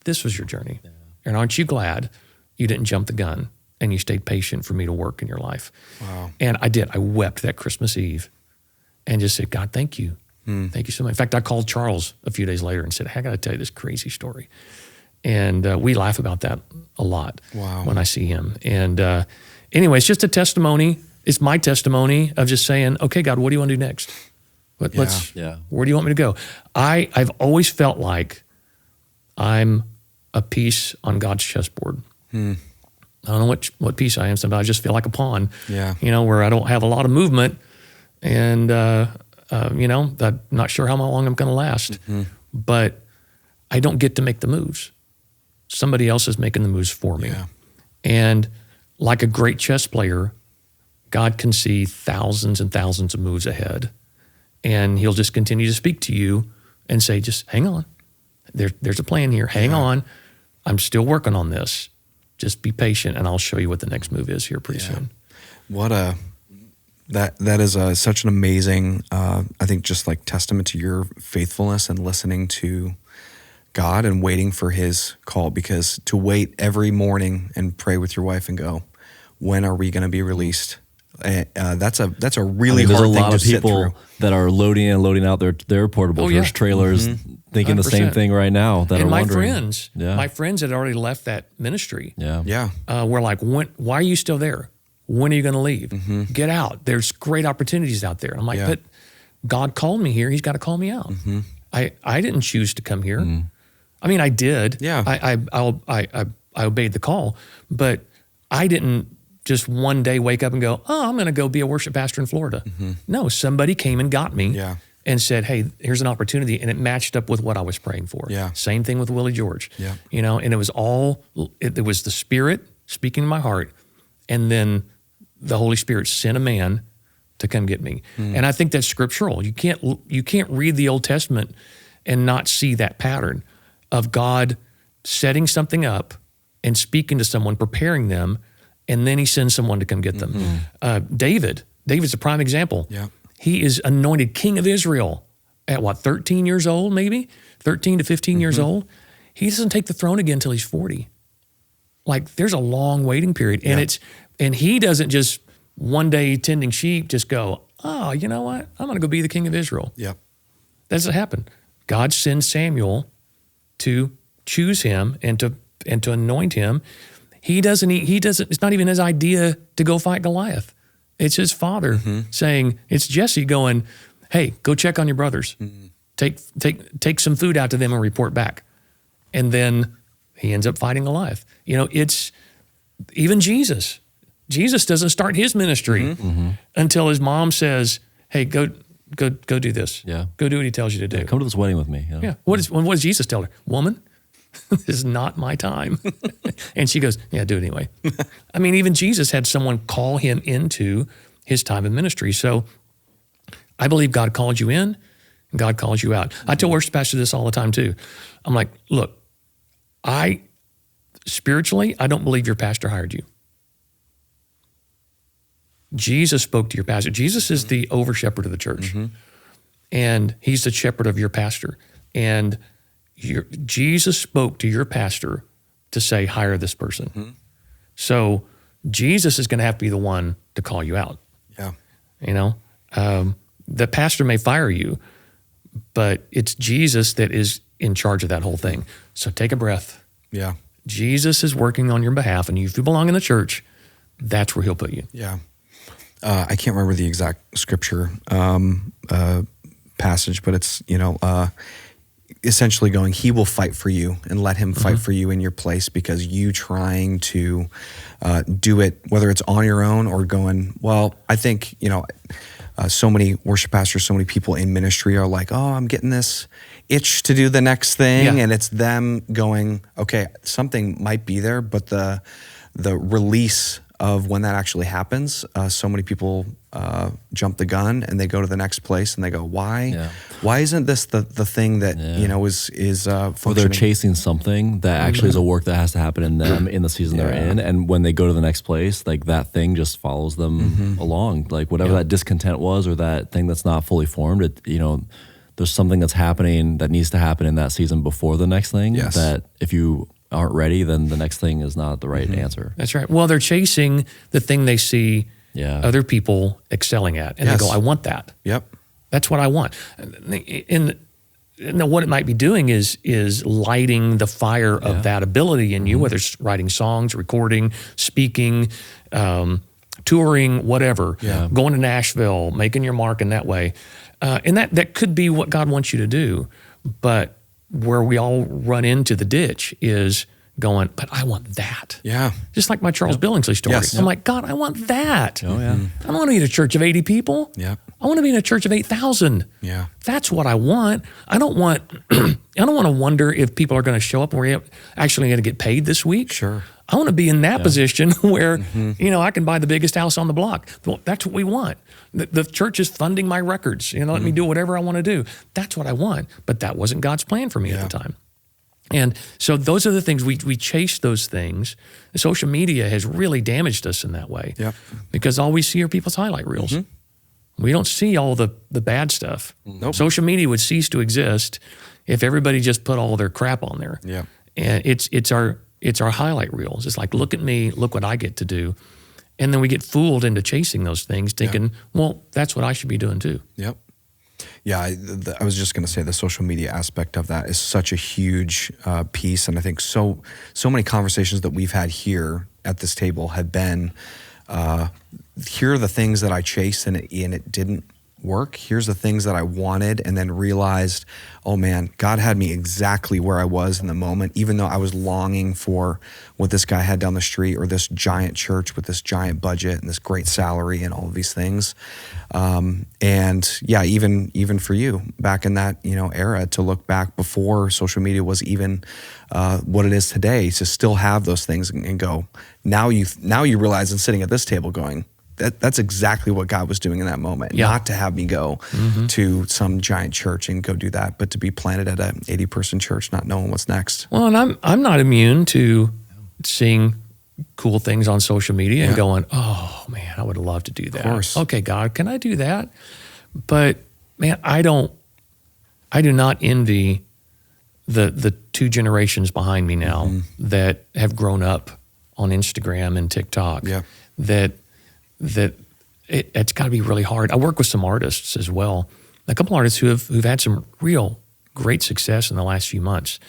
This was your journey. Yeah. And aren't you glad you didn't jump the gun and you stayed patient for me to work in your life? Wow. And I did. I wept that Christmas Eve and just said, God, thank you. Thank you so much. In fact, I called Charles a few days later and said, hey, I got to tell you this crazy story. And we laugh about that a lot when I see him. And anyway, it's just a testimony. It's my testimony of just saying, okay, God, what do you want to do next? Where do you want me to go? I've always felt like I'm a piece on God's chessboard. I don't know what piece I am. Sometimes I just feel like a pawn, you know, where I don't have a lot of movement and, you know, I'm not sure how long I'm going to last, but I don't get to make the moves. Somebody else is making the moves for me. And like a great chess player, God can see thousands and thousands of moves ahead. And he'll just continue to speak to you and say, just hang on. There's a plan here. Hang on. I'm still working on this. Just be patient, and I'll show you what the next move is here pretty soon. That is such an amazing, I think, just like testament to your faithfulness and listening to God and waiting for His call. Because to wait every morning and pray with your wife and go, when are we going to be released? That's a really hard thing to sit through. There's a lot of people that are loading in and loading out their portable church trailers, thinking 100%. The same thing right now. That and are my wondering. My friends had already left that ministry. Yeah. We're like, why are you still there? When are you going to leave? Get out. There's great opportunities out there. I'm like, but God called me here. He's got to call me out. I didn't choose to come here. I mean, I did. Yeah. I obeyed the call, but I didn't just one day wake up and go, I'm going to go be a worship pastor in Florida. No, somebody came and got me and said, hey, here's an opportunity. And it matched up with what I was praying for. Yeah. Same thing with Willie George. Yeah. And it was it was the Spirit speaking in my heart. And then the Holy Spirit sent a man to come get me. And I think that's scriptural. You can't read the Old Testament and not see that pattern of God setting something up and speaking to someone, preparing them, and then He sends someone to come get them. David's a prime example. Yeah. He is anointed king of Israel at 13 years old, maybe 13 to 15 years old. He doesn't take the throne again until he's 40. Like, there's a long waiting period, and he doesn't just one day tending sheep just go, oh, you know what? I'm going to go be the king of Israel. Yep. That doesn't happen. God sends Samuel to choose him and to anoint him. He doesn't. It's not even his idea to go fight Goliath. It's his father saying, it's Jesse going, hey, go check on your brothers. Take some food out to them and report back. And then he ends up fighting Goliath. It's even Jesus. Jesus doesn't start his ministry until his mom says, hey, go do this. Yeah. Go do what He tells you to do. Yeah, come to this wedding with me. Yeah. What does Jesus tell her? Woman, this is not my time. And she goes, yeah, do it anyway. I mean, even Jesus had someone call him into his time of ministry. So I believe God called you in and God calls you out. I tell worship pastors this all the time too. I'm like, look, spiritually, I don't believe your pastor hired you. Jesus spoke to your pastor. Jesus is the over shepherd of the church. And He's the shepherd of your pastor. And Jesus spoke to your pastor to say, hire this person. So Jesus is going to have to be the one to call you out. Yeah. The pastor may fire you, but it's Jesus that is in charge of that whole thing. So take a breath. Yeah. Jesus is working on your behalf, and if you belong in the church, that's where He'll put you. Yeah. I can't remember the exact scripture passage, but it's, essentially going, He will fight for you, and let Him fight for you in your place, because you trying to do it, whether it's on your own or going, well, I think, so many worship pastors, so many people in ministry are like, oh, I'm getting this itch to do the next thing. And it's them going, okay, something might be there, but the release of when that actually happens, so many people jump the gun and they go to the next place and they go, why? Yeah. Why isn't this the thing that is functioning? Or they're chasing something that actually is a work that has to happen in them in the season they're in, and when they go to the next place, like that thing just follows them along. Like whatever that discontent was, or that thing that's not fully formed, there's something that's happening that needs to happen in that season before the next thing. Yes. That if you aren't ready, then the next thing is not the right answer. That's right. Well, they're chasing the thing they see other people excelling at. And they go, I want that. Yep. That's what I want. And what it might be doing is lighting the fire of that ability in you, whether it's writing songs, recording, speaking, touring, whatever, going to Nashville, making your mark in that way. And that could be what God wants you to do. But where we all run into the ditch is going, but I want that. Yeah. Just like my Charles Billingsley story. Yes. I'm like, God, I want that. Oh, yeah. I don't want to be in a church of 80 people. Yeah. I want to be in a church of 8,000. Yeah. That's what I want. I don't want to wonder if people are going to show up and we're actually going to get paid this week. Sure. I want to be in that position where, I can buy the biggest house on the block. Well, that's what we want. The church is funding my records. Let me do whatever I want to do. That's what I want. But that wasn't God's plan for me at the time. And so those are the things we chase those things. Social media has really damaged us in that way. Yep. Because all we see are people's highlight reels. We don't see all the bad stuff. Nope. Social media would cease to exist if everybody just put all their crap on there. Yeah. And it's our highlight reels. It's like, look at me, look what I get to do. And then we get fooled into chasing those things, thinking, well, that's what I should be doing too. Yep. Yeah, I was just going to say the social media aspect of that is such a huge piece, and I think so many conversations that we've had here at this table have been, here are the things that I chased and it didn't work. Here's the things that I wanted, and then realized, oh man, God had me exactly where I was in the moment, even though I was longing for what this guy had down the street, or this giant church with this giant budget and this great salary and all of these things. And yeah, even for you back in that, era, to look back before social media was even what it is today, to still have those things and go, now you realize, and sitting at this table going, that's exactly what God was doing in that moment. Yeah. Not to have me go to some giant church and go do that, but to be planted at an 80-person church, not knowing what's next. Well, and I'm not immune to seeing cool things on social media and going, oh man, I would love to do that. Of course. Okay, God, can I do that? But man, I do not envy the two generations behind me now that have grown up on Instagram and TikTok. Yeah. That it's got to be really hard. I work with some artists as well, a couple artists who've had some real great success in the last few months,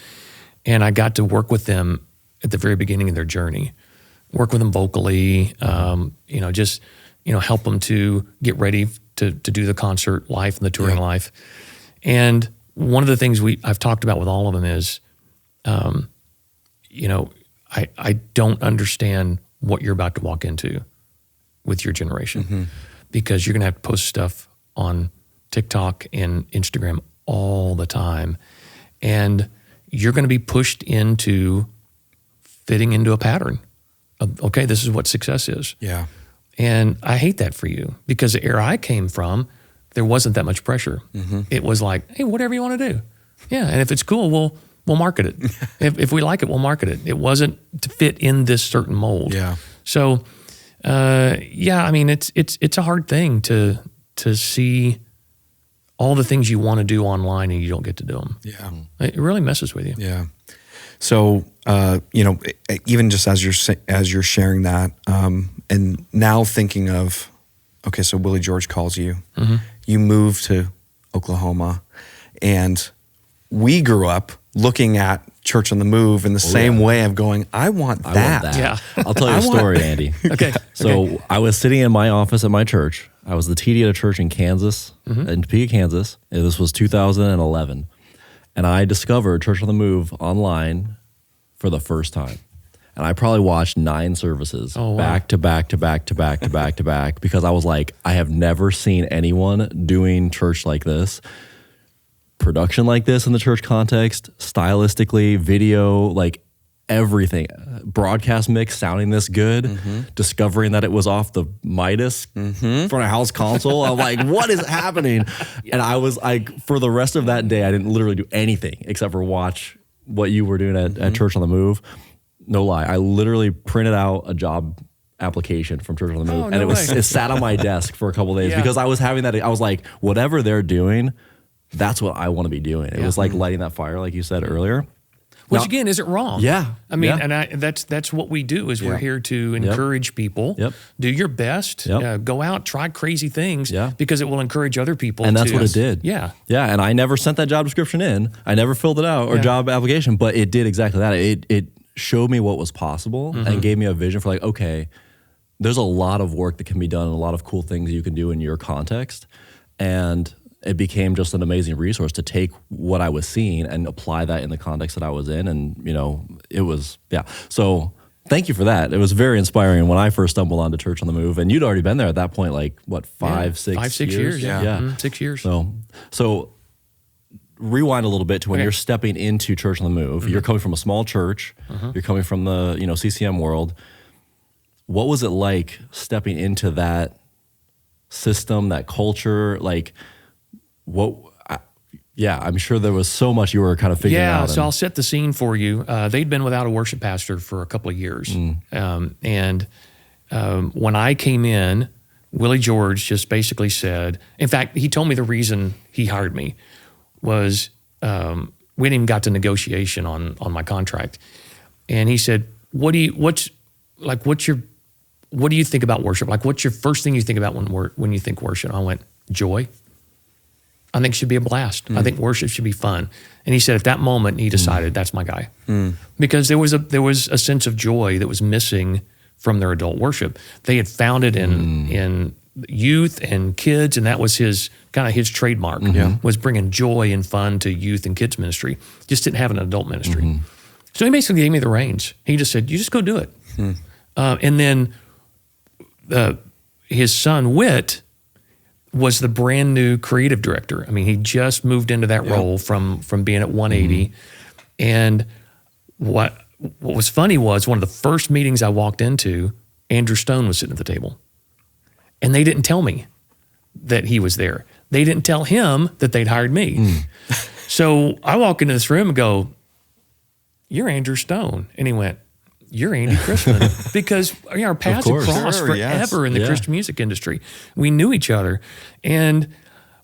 and I got to work with them at the very beginning of their journey, work with them vocally, help them to get ready to do the concert life and the touring life. And one of the things I've talked about with all of them is, I don't understand what you're about to walk into with your generation, because you're going to have to post stuff on TikTok and Instagram all the time. And you're going to be pushed into fitting into a pattern of, okay, this is what success is. Yeah. And I hate that for you, because the era I came from, there wasn't that much pressure. It was like, hey, whatever you want to do. Yeah. And if it's cool, we'll market it. if we like it, we'll market it. It wasn't to fit in this certain mold. Yeah. So, I mean, it's a hard thing to see all the things you want to do online and you don't get to do them. Yeah. It really messes with you. Yeah. So, even just as you're sharing that, and now thinking of, okay, so Willie George calls you, you move to Oklahoma, and we grew up looking at Church on the Move in the same way of going, I want that. Yeah. I'll tell you a story, Andy. Okay. So I was sitting in my office at my church. I was the TD at a church in Kansas, in Topeka, Kansas. And this was 2011. And I discovered Church on the Move online for the first time. And I probably watched 9 services back to back to back to back to back to back, because I was like, I have never seen anyone doing church like this, production like this in the church context, stylistically, video, like everything, broadcast mix sounding this good, discovering that it was off the Midas front of house console. I'm like, what is happening? And I was like, for the rest of that day, I didn't literally do anything except for watch what you were doing at Church on the Move. No lie. I literally printed out a job application from Church on the Move, and it sat on my desk for a couple of days because I was having that. I was like, whatever they're doing, that's what I want to be doing. It was like lighting that fire, like you said earlier. Which again, isn't wrong. Yeah. I mean, and that's what we do is we're here to encourage people. Do your best. Go out, try crazy things because it will encourage other people. And that's what it did. Yeah. Yeah. And I never sent that job description in. I never filled it out or job application, but it did exactly that. It showed me what was possible and gave me a vision for like, okay, there's a lot of work that can be done and a lot of cool things you can do in your context. And it became just an amazing resource to take what I was seeing and apply that in the context that I was in. And, it was, So thank you for that. It was very inspiring when I first stumbled onto Church on the Move. And you'd already been there at that point, like, what, 6 years? Yeah. 6 years. So rewind a little bit to when you're stepping into Church on the Move. You're coming from a small church. You're coming from the, CCM world. What was it like stepping into that system, that culture? Like, yeah, I'm sure there was so much you were kind of figuring out. Yeah, so I'll set the scene for you. They'd been without a worship pastor for a couple of years. When I came in, Willie George just basically said, in fact, he told me the reason he hired me was we hadn't even got to negotiation on my contract. And he said, what do you think about worship? Like, what's your first thing you think about when you think worship? And I went, joy. I think it should be a blast. I think worship should be fun. And he said at that moment, he decided that's my guy. Because there was a sense of joy that was missing from their adult worship. They had found it in youth and kids, and that was his trademark, was bringing joy and fun to youth and kids ministry. Just didn't have an adult ministry. So he basically gave me the reins. He just said, you just go do it. And then his son, Whit, was the brand new creative director. I mean, he just moved into that role from being at 180. And what was funny was one of the first meetings I walked into, Andrew Stone was sitting at the table. And they didn't tell me that he was there. They didn't tell him that they'd hired me. So I walk into this room and go, you're Andrew Stone. And he went, you're Andy Chrisman. Because our paths had crossed forever in the Christian music industry. We knew each other. And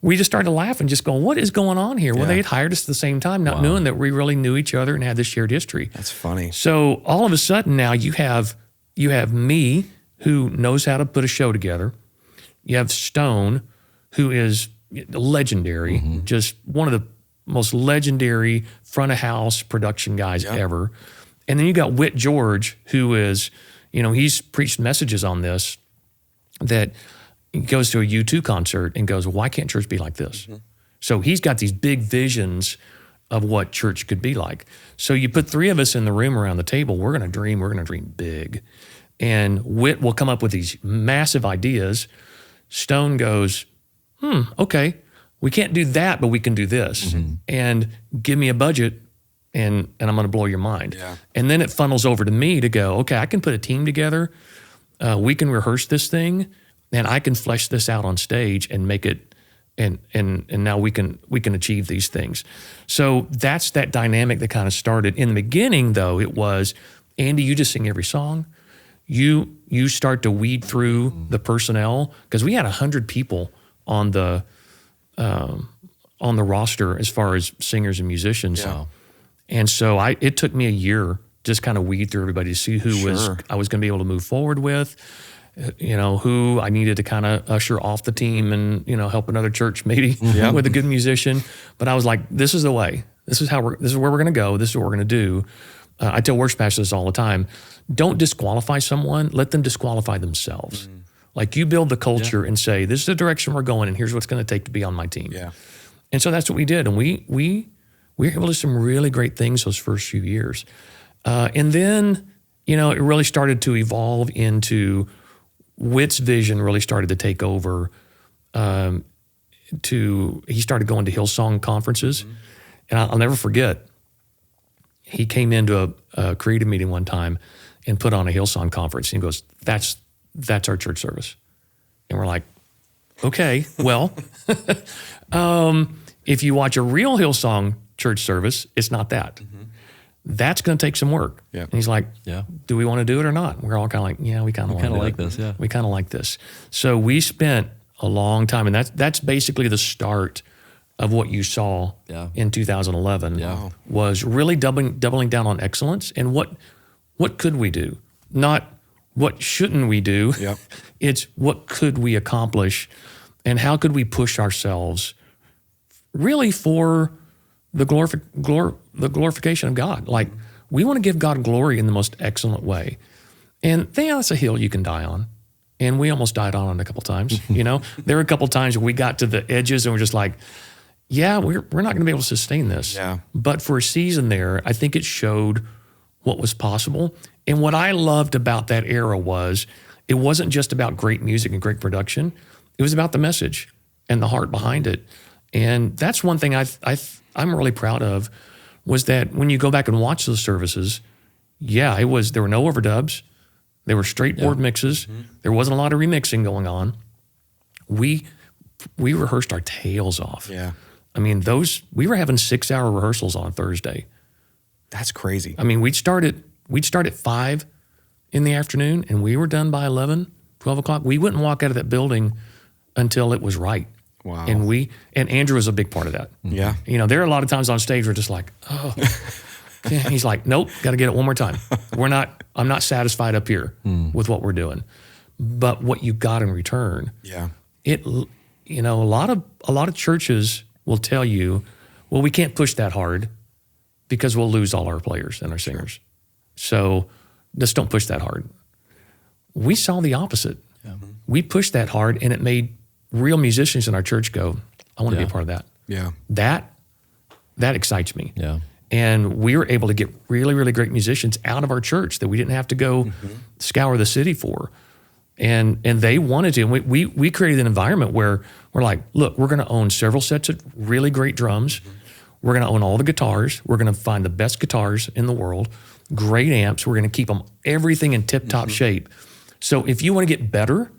we just started laughing, just going, what is going on here? Well, they had hired us at the same time, not knowing that we really knew each other and had this shared history. That's funny. So all of a sudden now you have me, who knows how to put a show together. You have Stone, who is legendary, just one of the most legendary front of house production guys ever. And then you got Whit George, who is, he's preached messages on this, that he goes to a U2 concert and goes, why can't church be like this? So he's got these big visions of what church could be like. So you put three of us in the room around the table, we're going to dream big. And Whit will come up with these massive ideas. Stone goes, okay, we can't do that, but we can do this. And give me a budget, and I'm going to blow your mind. Yeah. And then it funnels over to me to go, okay, I can put a team together. We can rehearse this thing, and I can flesh this out on stage and make it, and now we can achieve these things. So that's that dynamic that kind of started. In the beginning, though, it was, Andy, you just sing every song. You start to weed through the personnel, because we had 100 people on the roster as far as singers and musicians. Yeah. And so it took me a year just kind of weed through everybody to see who I was going to be able to move forward with, who I needed to kind of usher off the team and, help another church maybe with a good musician. But I was like, this is the way. This is where we're going to go. This is what we're going to do. I tell worship pastors all the time, don't disqualify someone, let them disqualify themselves. Like, you build the culture and say, this is the direction we're going, and here's what's going to take to be on my team. Yeah. And so that's what we did. And we were able to do some really great things those first few years. And then, it really started to evolve into Whit's vision really started to take over. He started going to Hillsong conferences. And I'll never forget, he came into a creative meeting one time and put on a Hillsong conference. And he goes, that's our church service. And we're like, okay, well, if you watch a real Hillsong church service, it's not that. That's going to take some work. Yeah. And he's like, do we want to do it or not? We're all kind of like, we kind of like this. Yeah. We kind of like this. So we spent a long time, and that's basically the start of what you saw in 2011 was really doubling down on excellence. And what could we do? Not what shouldn't we do? Yep. It's what could we accomplish, and how could we push ourselves really for the glorification of God. Like, we want to give God glory in the most excellent way. And that's a hill you can die on. And we almost died on it a couple times. There were a couple times where we got to the edges and we're just like, we're not going to be able to sustain this. Yeah. But for a season there, I think it showed what was possible. And what I loved about that era was, it wasn't just about great music and great production. It was about the message and the heart behind it. And that's one thing I'm really proud of, was that when you go back and watch those services, there were no overdubs. There were straight board mixes. There wasn't a lot of remixing going on. We rehearsed our tails off. Yeah. I mean, we were having 6-hour rehearsals on Thursday. That's crazy. I mean, we'd start at 5 in the afternoon, and we were done by 11, 12 o'clock. We wouldn't walk out of that building until it was right. Wow. And Andrew was a big part of that. Yeah. You know, there are a lot of times on stage we're just like, oh. Yeah, he's like, nope, got to get it one more time. I'm not satisfied up here with what we're doing. But what you got in return, a lot of churches will tell you, well, we can't push that hard because we'll lose all our players and our singers. So just don't push that hard. We saw the opposite. Yeah. We pushed that hard, and it made real musicians in our church go, I want to be a part of that. Yeah. That excites me. Yeah. And we were able to get really, really great musicians out of our church that we didn't have to go scour the city for. And they wanted to. And we created an environment where we're like, look, we're going to own several sets of really great drums. We're going to own all the guitars. We're going to find the best guitars in the world, great amps. We're going to keep them everything in tip-top shape. So if you want to get better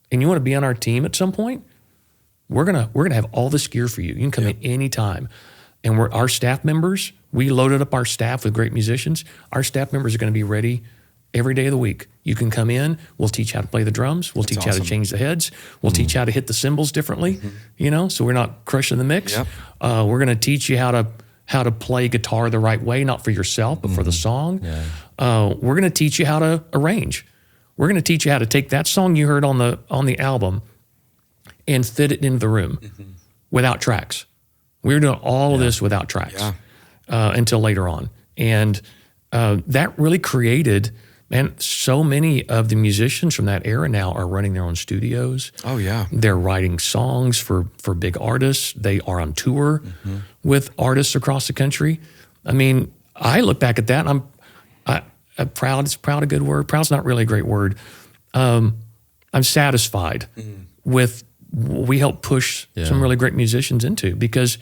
and you want to be on our team at some point, we're gonna have all this gear for you. You can come in any time. And our staff members, we loaded up our staff with great musicians. Our staff members are going to be ready every day of the week. You can come in. We'll teach how to play the drums. We'll teach how to change the heads. We'll teach how to hit the cymbals differently, so we're not crushing the mix. Yep. We're going to teach you how to play guitar the right way, not for yourself, but for the song. Yeah. We're going to teach you how to arrange. We're going to teach you how to take that song you heard on the album and fit it into the room without tracks. We were doing all of this without tracks until later on. And that really created, man, so many of the musicians from that era now are running their own studios. Oh, yeah. They're writing songs for big artists. They are on tour with artists across the country. I mean, I look back at that and I'm proud. Is proud a good word? Proud's not really a great word. I'm satisfied with what we helped push some really great musicians into, because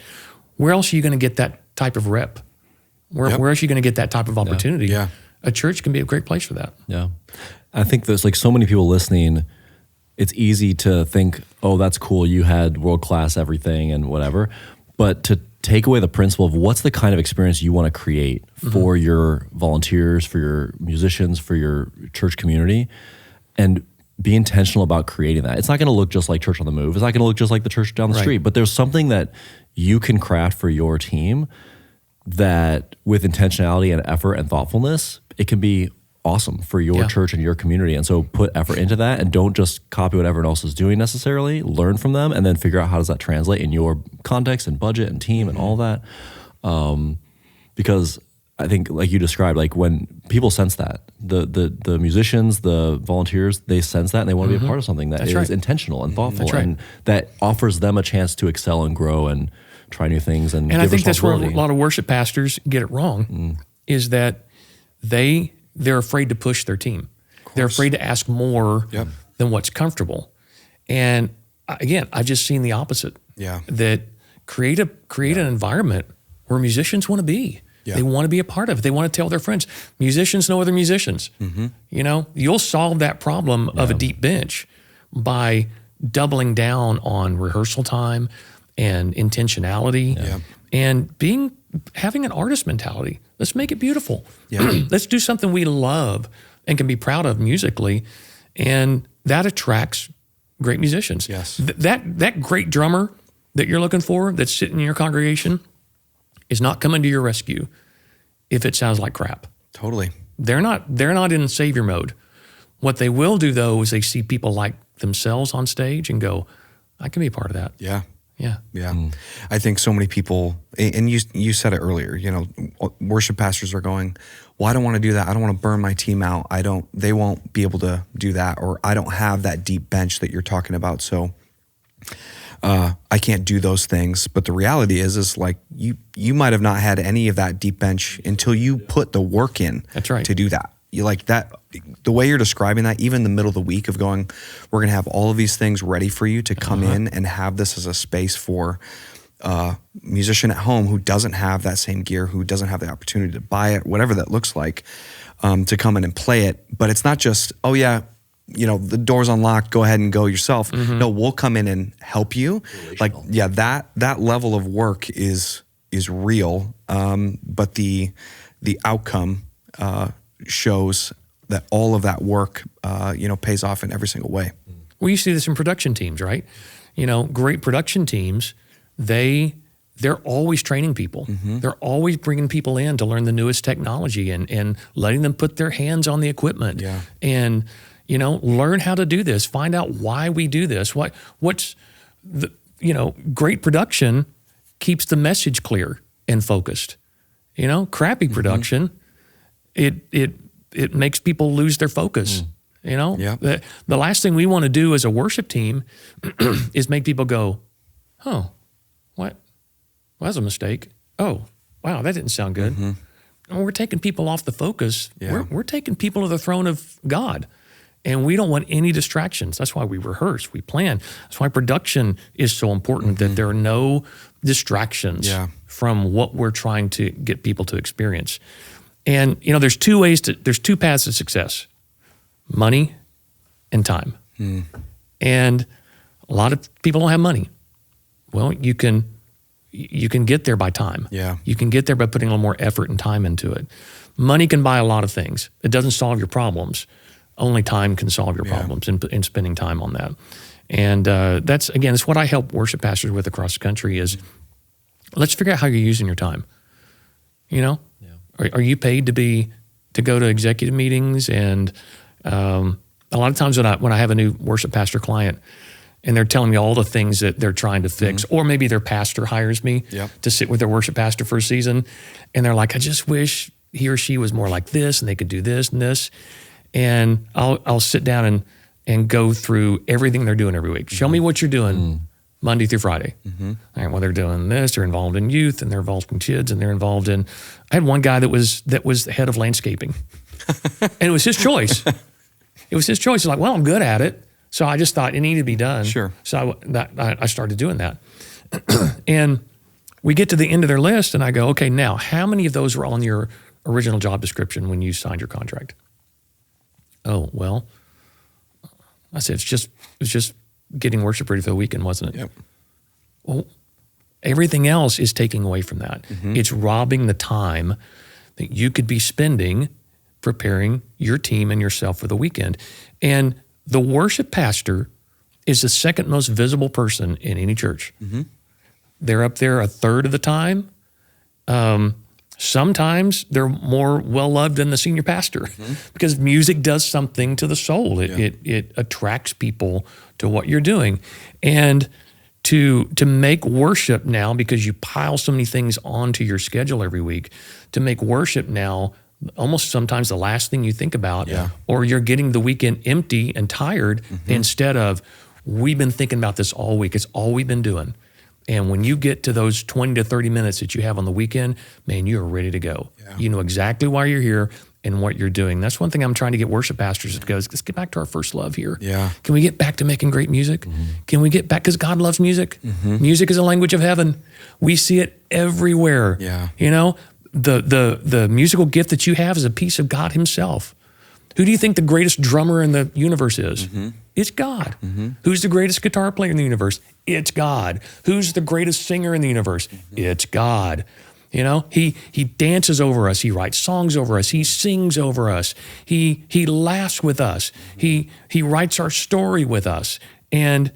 where else are you going to get that type of rep? Where else are you going to get that type of opportunity? Yeah. A church can be a great place for that. Yeah. I think there's like so many people listening, it's easy to think, oh, that's cool, you had world-class everything and whatever. But to take away the principle of what's the kind of experience you want to create for your volunteers, for your musicians, for your church community, and be intentional about creating that. It's not going to look just like Church on the Move. It's not going to look just like the church down the street, but there's something that you can craft for your team that with intentionality and effort and thoughtfulness, it can be awesome for your church and your community. And so put effort into that and don't just copy what everyone else is doing necessarily. Learn from them and then figure out how does that translate in your context and budget and team and all that. Because I think, like you described, like when people sense that, the musicians, the volunteers, they sense that and they want to be a part of something that is intentional and thoughtful and that offers them a chance to excel and grow and try new things. And I think that's where a lot of worship pastors get it wrong, is that they're afraid to push their team. They're afraid to ask more than what's comfortable. And again, I've just seen the opposite. Yeah. That create an environment where musicians want to be. Yeah. They want to be a part of it. They want to tell their friends. Musicians know other musicians. You'll solve that problem of a deep bench by doubling down on rehearsal time and intentionality and having an artist mentality. Let's make it beautiful. Yeah. Let's do something we love and can be proud of musically, and that attracts great musicians. Yes. That great drummer that you're looking for that's sitting in your congregation is not coming to your rescue if it sounds like crap. Totally. They're not in savior mode. What they will do though is they see people like themselves on stage and go, I can be a part of that. Yeah. Yeah. Yeah. I think so many people, and you said it earlier, worship pastors are going, well, I don't want to do that. I don't want to burn my team out. They won't be able to do that, or I don't have that deep bench that you're talking about. So I can't do those things. But the reality is like you might have not had any of that deep bench until you put the work in. That's right. To do that. You like that, the way you're describing that, even in the middle of the week of going, we're going to have all of these things ready for you to come in and have this as a space for a musician at home who doesn't have that same gear, who doesn't have the opportunity to buy it, whatever that looks like, to come in and play it. But it's not just, the door's unlocked, go ahead and go yourself. No, we'll come in and help you. Like, yeah, that level of work is real. But the outcome shows that all of that work, pays off in every single way. Well, you see this in production teams, right? Great production teams, they're always training people. They're always bringing people in to learn the newest technology and letting them put their hands on the equipment. Yeah. And, learn how to do this. Find out why we do this. What's the, great production keeps the message clear and focused. Crappy production, it makes people lose their focus. Yeah. The last thing we want to do as a worship team is make people go, oh, what? Well, that was a mistake. Oh, wow, that didn't sound good. And we're taking people off the focus. Yeah. We're taking people to the throne of God. And we don't want any distractions. That's why we rehearse, we plan. That's why production is so important, that there are no distractions from what we're trying to get people to experience. And, there's two paths to success: money and time. And a lot of people don't have money. Well, you can get there by time. Yeah. You can get there by putting a little more effort and time into it. Money can buy a lot of things. It doesn't solve your problems. Only time can solve your problems in spending time on that. And that's what I help worship pastors with across the country is, let's figure out how you're using your time. Are you paid to go to executive meetings? And a lot of times when I have a new worship pastor client, and they're telling me all the things that they're trying to fix, or maybe their pastor hires me to sit with their worship pastor for a season, and they're like, I just wish he or she was more like this, and they could do this and this. And I'll sit down and go through everything they're doing every week. Show me what you're doing Monday through Friday. All right, well, they're doing this, they're involved in youth, and they're involved in kids, and they're involved in, I had one guy that was the head of landscaping. And it was his choice. It was his choice. He's like, well, I'm good at it. So I just thought it needed to be done. Sure. So I started doing that. And we get to the end of their list, and I go, okay, now, how many of those were on your original job description when you signed your contract? Oh, well, I said, it was just getting worship ready for the weekend, wasn't it? Yep. Well, everything else is taking away from that. It's robbing the time that you could be spending preparing your team and yourself for the weekend. And the worship pastor is the second most visible person in any church. They're up there a third of the time. Sometimes they're more well-loved than the senior pastor because music does something to the soul. It attracts people to what you're doing. And to make worship now, because you pile so many things onto your schedule every week, to make worship now almost sometimes the last thing you think about, or you're getting the weekend empty and tired instead of, we've been thinking about this all week. It's all we've been doing. And when you get to those 20 to 30 minutes that you have on the weekend, man, you are ready to go. You know exactly why you're here and what you're doing. That's one thing I'm trying to get worship pastors to go, let's get back to our first love here. Can we get back to making great music? Can we get back, because God loves music. Music is a language of heaven. We see it everywhere. The musical gift that you have is a piece of God himself. Who do you think the greatest drummer in the universe is? It's God. Who's the greatest guitar player in the universe? It's God. Who's the greatest singer in the universe? It's God. He dances over us. He writes songs over us. He sings over us. He laughs with us. He writes our story with us. And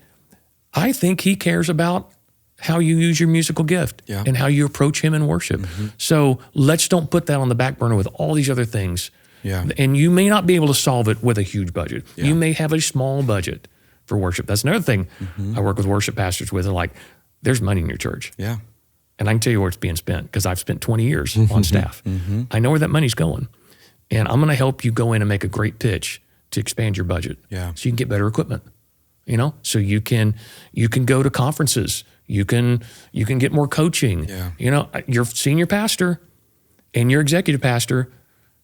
I think he cares about how you use your musical gift and how you approach him in worship. So let's don't put that on the back burner with all these other things. And you may not be able to solve it with a huge budget. You may have a small budget for worship. That's another thing I work with worship pastors with. They're like, there's money in your church. And I can tell you where it's being spent because I've spent 20 years on staff. I know where that money's going. And I'm going to help you go in and make a great pitch to expand your budget so you can get better equipment. So you can go to conferences. You can get more coaching. Your senior pastor and your executive pastor,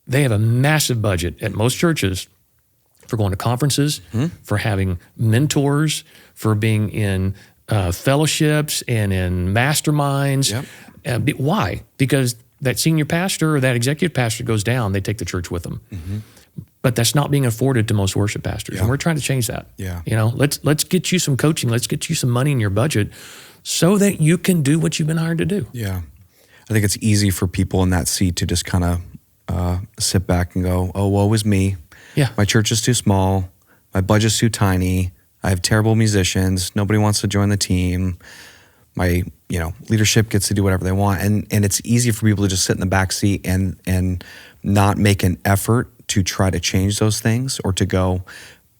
they have a massive budget at most churches for going to conferences, for having mentors, for being in fellowships and in masterminds. Why? Because that senior pastor or that executive pastor goes down, they take the church with them. but that's not being afforded to most worship pastors. Yeah. And we're trying to change that. Yeah. You know, let's get you some coaching. Let's get you some money in your budget so that you can do what you've been hired to do. Yeah. I think it's easy for people in that seat to just kind of sit back and go, oh, woe is me. Yeah. My church is too small. My budget's too tiny. I have terrible musicians. Nobody wants to join the team. My, leadership gets to do whatever they want. And it's easy for people to just sit in the back seat and not make an effort to try to change those things, or to go,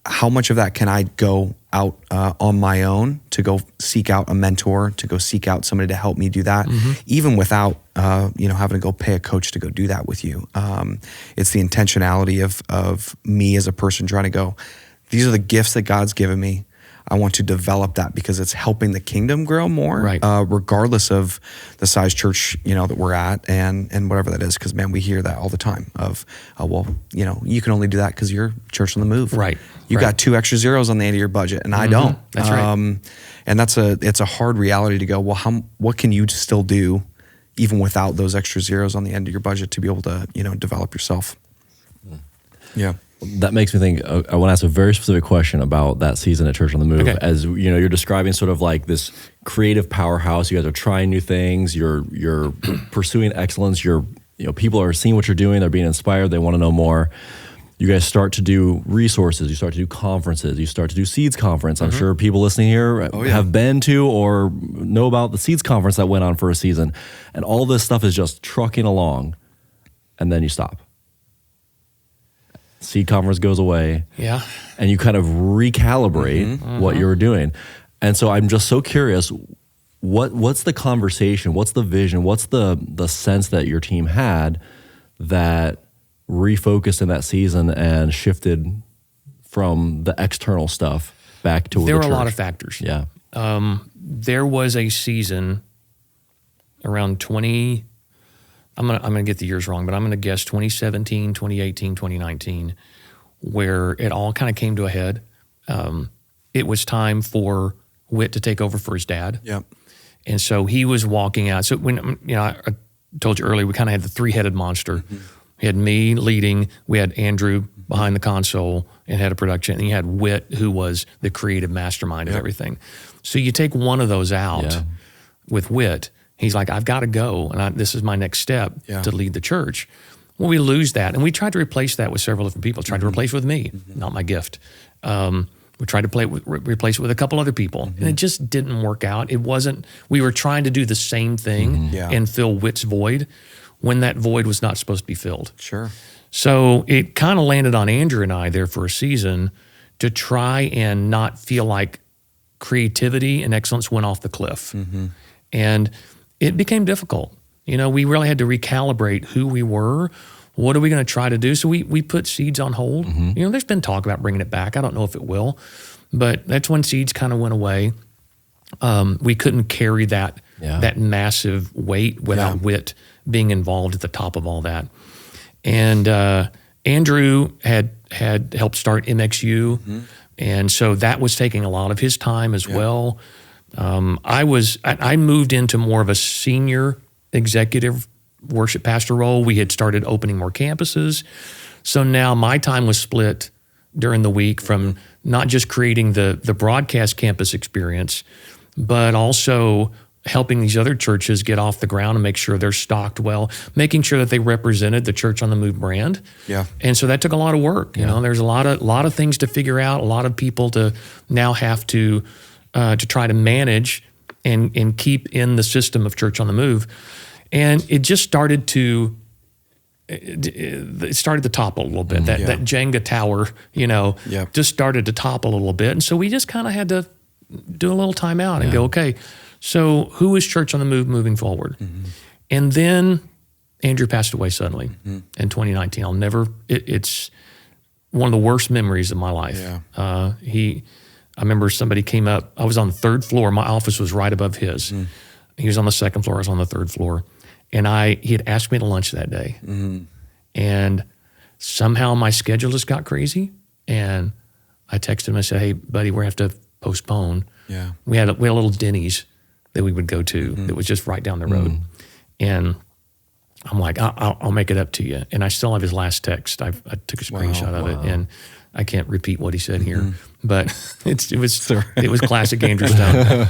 how much of that can I go out on my own, to go seek out a mentor, to go seek out somebody to help me do that, even without having to go pay a coach to go do that with you. It's the intentionality of me as a person trying to go, these are the gifts that God's given me. I want to develop that because it's helping the kingdom grow more, right. Regardless of the size church, that we're at and whatever that is. Because, man, we hear that all the time of, you can only do that because you're church on the move. Right. You got 2 extra zeros on the end of your budget, and I don't. That's right. And it's a hard reality to go, well, what can you still do even without those extra zeros on the end of your budget to be able to, develop yourself? Yeah. That makes me think, I want to ask a very specific question about that season at Church on the Move. Okay. As you're describing sort of like this creative powerhouse. You guys are trying new things. You're pursuing excellence. People are seeing what you're doing. They're being inspired. They want to know more. You guys start to do resources. You start to do conferences. You start to do Seeds Conference. I'm sure people listening here have been to or know about the Seeds Conference that went on for a season. And all this stuff is just trucking along. And then you stop. Seed Conference goes away. Yeah. And you kind of recalibrate what you're doing. And so I'm just so curious, what's the conversation? What's the vision? What's the sense that your team had that refocused in that season and shifted from the external stuff back to There the were church? a lot of factors. Yeah. There was a season around I'm gonna get the years wrong, but I'm gonna guess 2017, 2018, 2019, where it all kind of came to a head. It was time for Whit to take over for his dad. Yep. And so he was walking out. So when, I told you earlier, we kind of had the 3-headed monster. We had me leading, we had Andrew behind the console and head of production, and you had Whit, who was the creative mastermind of everything. So you take one of those out with Whit, he's like, I've got to go, and this is my next step to lead the church. Well, we lose that, and we tried to replace that with several different people. Tried to replace it with me, not my gift. We tried to replace it with a couple other people, and it just didn't work out. It wasn't. We were trying to do the same thing and fill Whit's void when that void was not supposed to be filled. Sure. So it kind of landed on Andrew and I there for a season to try and not feel like creativity and excellence went off the cliff. And it became difficult. We really had to recalibrate who we were. What are we going to try to do? So we put Seeds on hold. There's been talk about bringing it back. I don't know if it will, but that's when Seeds kind of went away. We couldn't carry that massive weight without Whit being involved at the top of all that. And Andrew had helped start MXU, and so that was taking a lot of his time as well. I moved into more of a senior executive worship pastor role. We had started opening more campuses. So now my time was split during the week from not just creating the broadcast campus experience, but also helping these other churches get off the ground and make sure they're stocked well, making sure that they represented the Church on the Move brand. Yeah. And so that took a lot of work. There's a lot of things to figure out, a lot of people to now have to try to manage and keep in the system of Church on the Move. And it just started to topple a little bit. That Jenga tower, just started to topple a little bit. And so we just kind of had to do a little time out and go, okay, so who is Church on the Move moving forward? And then Andrew passed away suddenly in 2019. It's one of the worst memories of my life. I remember somebody came up, I was on the 3rd floor. My office was right above his. He was on the 2nd floor, I was on the 3rd floor. And he had asked me to lunch that day. And somehow my schedule just got crazy. And I texted him and said, hey, buddy, we're going to have to postpone. We had a little Denny's that we would go to that was just right down the road. And I'm like, I'll make it up to you. And I still have his last text. I took a screenshot of it, and I can't repeat what he said here, but it was classic Andrew Stone.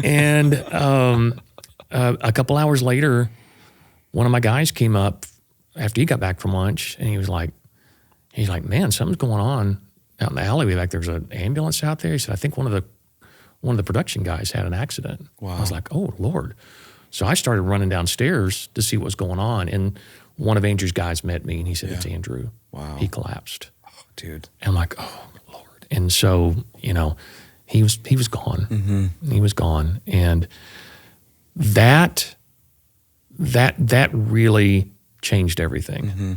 And a couple hours later, one of my guys came up after he got back from lunch, and he's like, man, something's going on out in the alleyway. Like, there's an ambulance out there. He said, I think one of the production guys had an accident. Wow. I was like, oh Lord. So I started running downstairs to see what was going on, and one of Andrew's guys met me, and he said, it's Andrew. Wow. He collapsed. Oh, dude. And I'm like, oh Lord. And so, he was gone. Mm-hmm. He was gone. And that really changed everything. Mm-hmm.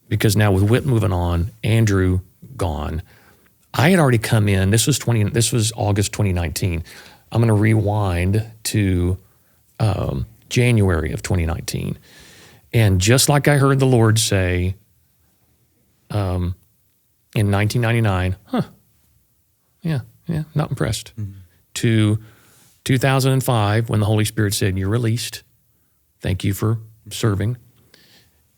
Because now with Whit moving on, Andrew gone, I had already come in. This was August 2019. I'm going to rewind to January of 2019. And just like I heard the Lord say in 1999, not impressed. Mm-hmm. To 2005, when the Holy Spirit said, you're released. Thank you for serving.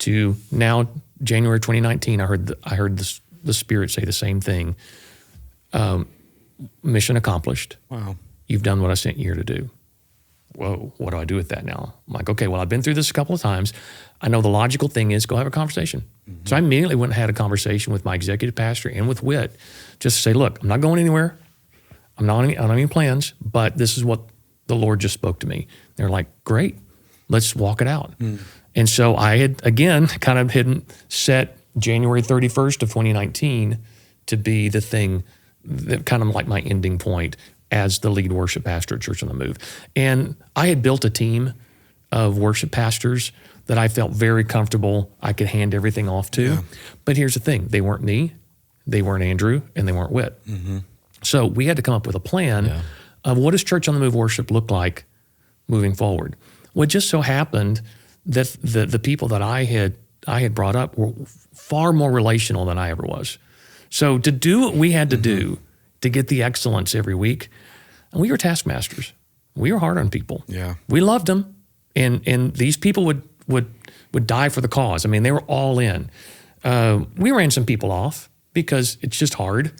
To now, January 2019, I heard the Spirit say the same thing. Mission accomplished. Wow. You've done what I sent you here to do. Whoa, what do I do with that now? I'm like, okay, well, I've been through this a couple of times. I know the logical thing is go have a conversation. Mm-hmm. So I immediately went and had a conversation with my executive pastor and with Whit, just to say, look, I'm not going anywhere. I don't have any plans, but this is what the Lord just spoke to me. They're like, great, let's walk it out. Mm. And so I had, again, kind of set January 31st of 2019 to be the thing that kind of like my ending point as the lead worship pastor at Church on the Move. And I had built a team of worship pastors that I felt very comfortable I could hand everything off to. Yeah. But here's the thing, they weren't me, they weren't Andrew, and they weren't Whit. Mm-hmm. So we had to come up with a plan of what does Church on the Move worship look like moving forward. Well, it just so happened that the people that I had brought up were far more relational than I ever was. So to do what we had to do to get the excellence every week, and we were taskmasters. We were hard on people. Yeah. We loved them, and these people would die for the cause. I mean, they were all in. We ran some people off because it's just hard,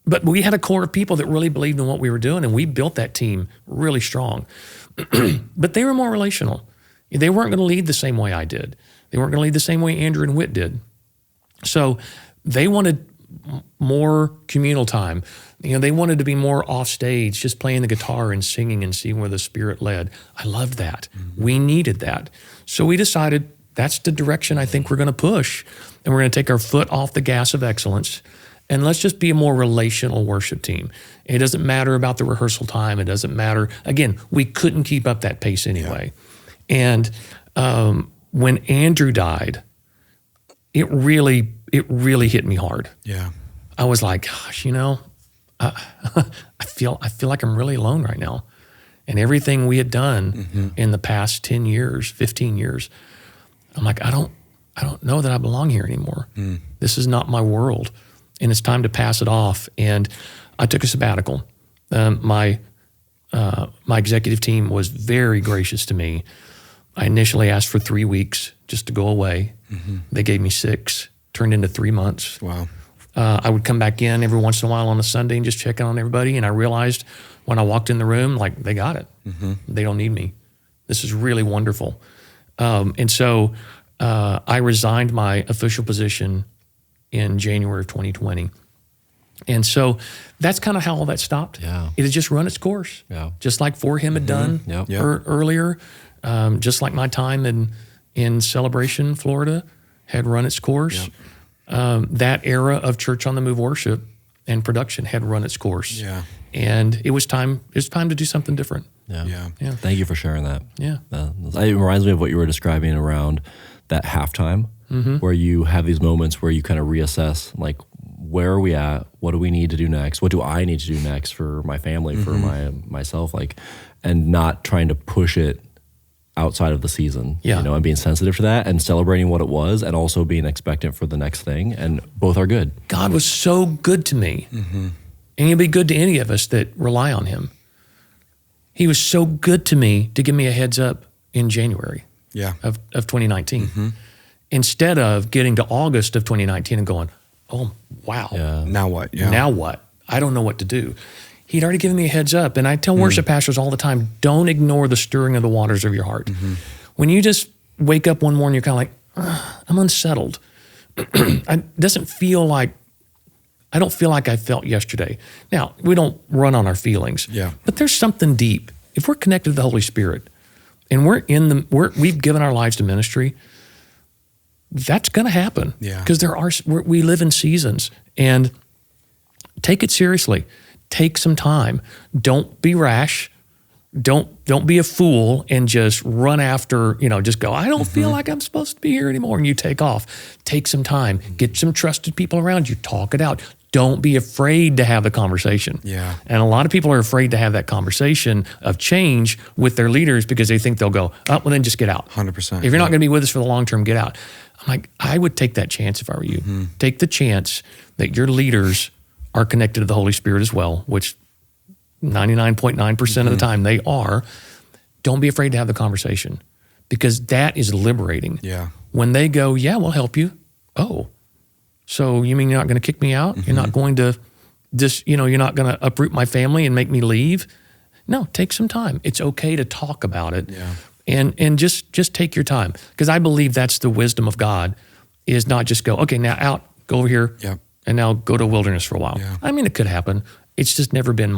but we had a core of people that really believed in what we were doing, and we built that team really strong. But they were more relational. They weren't going to lead the same way I did. They weren't going to lead the same way Andrew and Whit did. So they wanted more communal time. They wanted to be more off stage, just playing the guitar and singing and seeing where the Spirit led. I loved that. Mm-hmm. We needed that. So we decided that's the direction I think we're going to push, and we're going to take our foot off the gas of excellence, and let's just be a more relational worship team. It doesn't matter about the rehearsal time. It doesn't matter. Again, we couldn't keep up that pace anyway. Yeah. And when Andrew died, it really hit me hard. Yeah. I was like, gosh, I feel like I'm really alone right now. And everything we had done in the past 10 years, 15 years, I'm like, I don't know that I belong here anymore. Mm. This is not my world. And it's time to pass it off. And I took a sabbatical. My executive team was very gracious to me. I initially asked for 3 weeks just to go away. Mm-hmm. They gave me 6, turned into 3 months. Wow. I would come back in every once in a while on a Sunday and just check in on everybody. And I realized when I walked in the room, like, they got it. Mm-hmm. They don't need me. This is really wonderful. And so I resigned my official position in January of 2020. And so that's kind of how all that stopped. Yeah. It had just run its course. Yeah. Just like For Him had done earlier. Just like my time in Celebration, Florida, had run its course. Yep. That era of Church on the Move worship and production had run its course. Yeah. And it was time to do something different. Yeah. Thank you for sharing that. Yeah. It reminds me of what you were describing around that halftime, where you have these moments where you kind of reassess, like, where are we at? What do we need to do next? What do I need to do next for my family, for myself, and not trying to push it outside of the season, and being sensitive to that and celebrating what it was, and also being expectant for the next thing. And both are good. God was so good to me, and He'll be good to any of us that rely on Him. He was so good to me to give me a heads up in January Yeah. of 2019, instead of getting to August of 2019 and going, oh, wow. Yeah. Now what? Yeah. Now what? I don't know what to do. He'd already given me a heads up. And I tell worship pastors all the time, don't ignore the stirring of the waters of your heart. When you just wake up one morning, you're kind of like, I'm unsettled. I don't feel like I felt yesterday. Now, we don't run on our feelings. Yeah. But there's something deep. If we're connected to the Holy Spirit and we've given our lives to ministry, that's going to happen. Yeah. Because we live in seasons, and take it seriously. Take some time. Don't be rash. Don't be a fool and just run after, just go, I don't feel like I'm supposed to be here anymore. And you take off. Take some time. Get some trusted people around you. Talk it out. Don't be afraid to have the conversation. Yeah. And a lot of people are afraid to have that conversation of change with their leaders because they think they'll go, oh, well, then just get out. 100%. If you're not going to be with us for the long term, get out. I'm like, I would take that chance if I were you. Take the chance that your leaders are connected to the Holy Spirit as well, which 99.9% of the time they are. Don't be afraid to have the conversation, because that is liberating. Yeah. When they go, yeah, we'll help you. Oh, so you mean you're not going to kick me out? You're not going to you're not going to uproot my family and make me leave? No, take some time. It's okay to talk about it. Yeah. And just take your time, because I believe that's the wisdom of God, is not just go, okay, now out, go over here, Yep. and now go to a wilderness for a while. Yeah. I mean, it could happen. It's just never been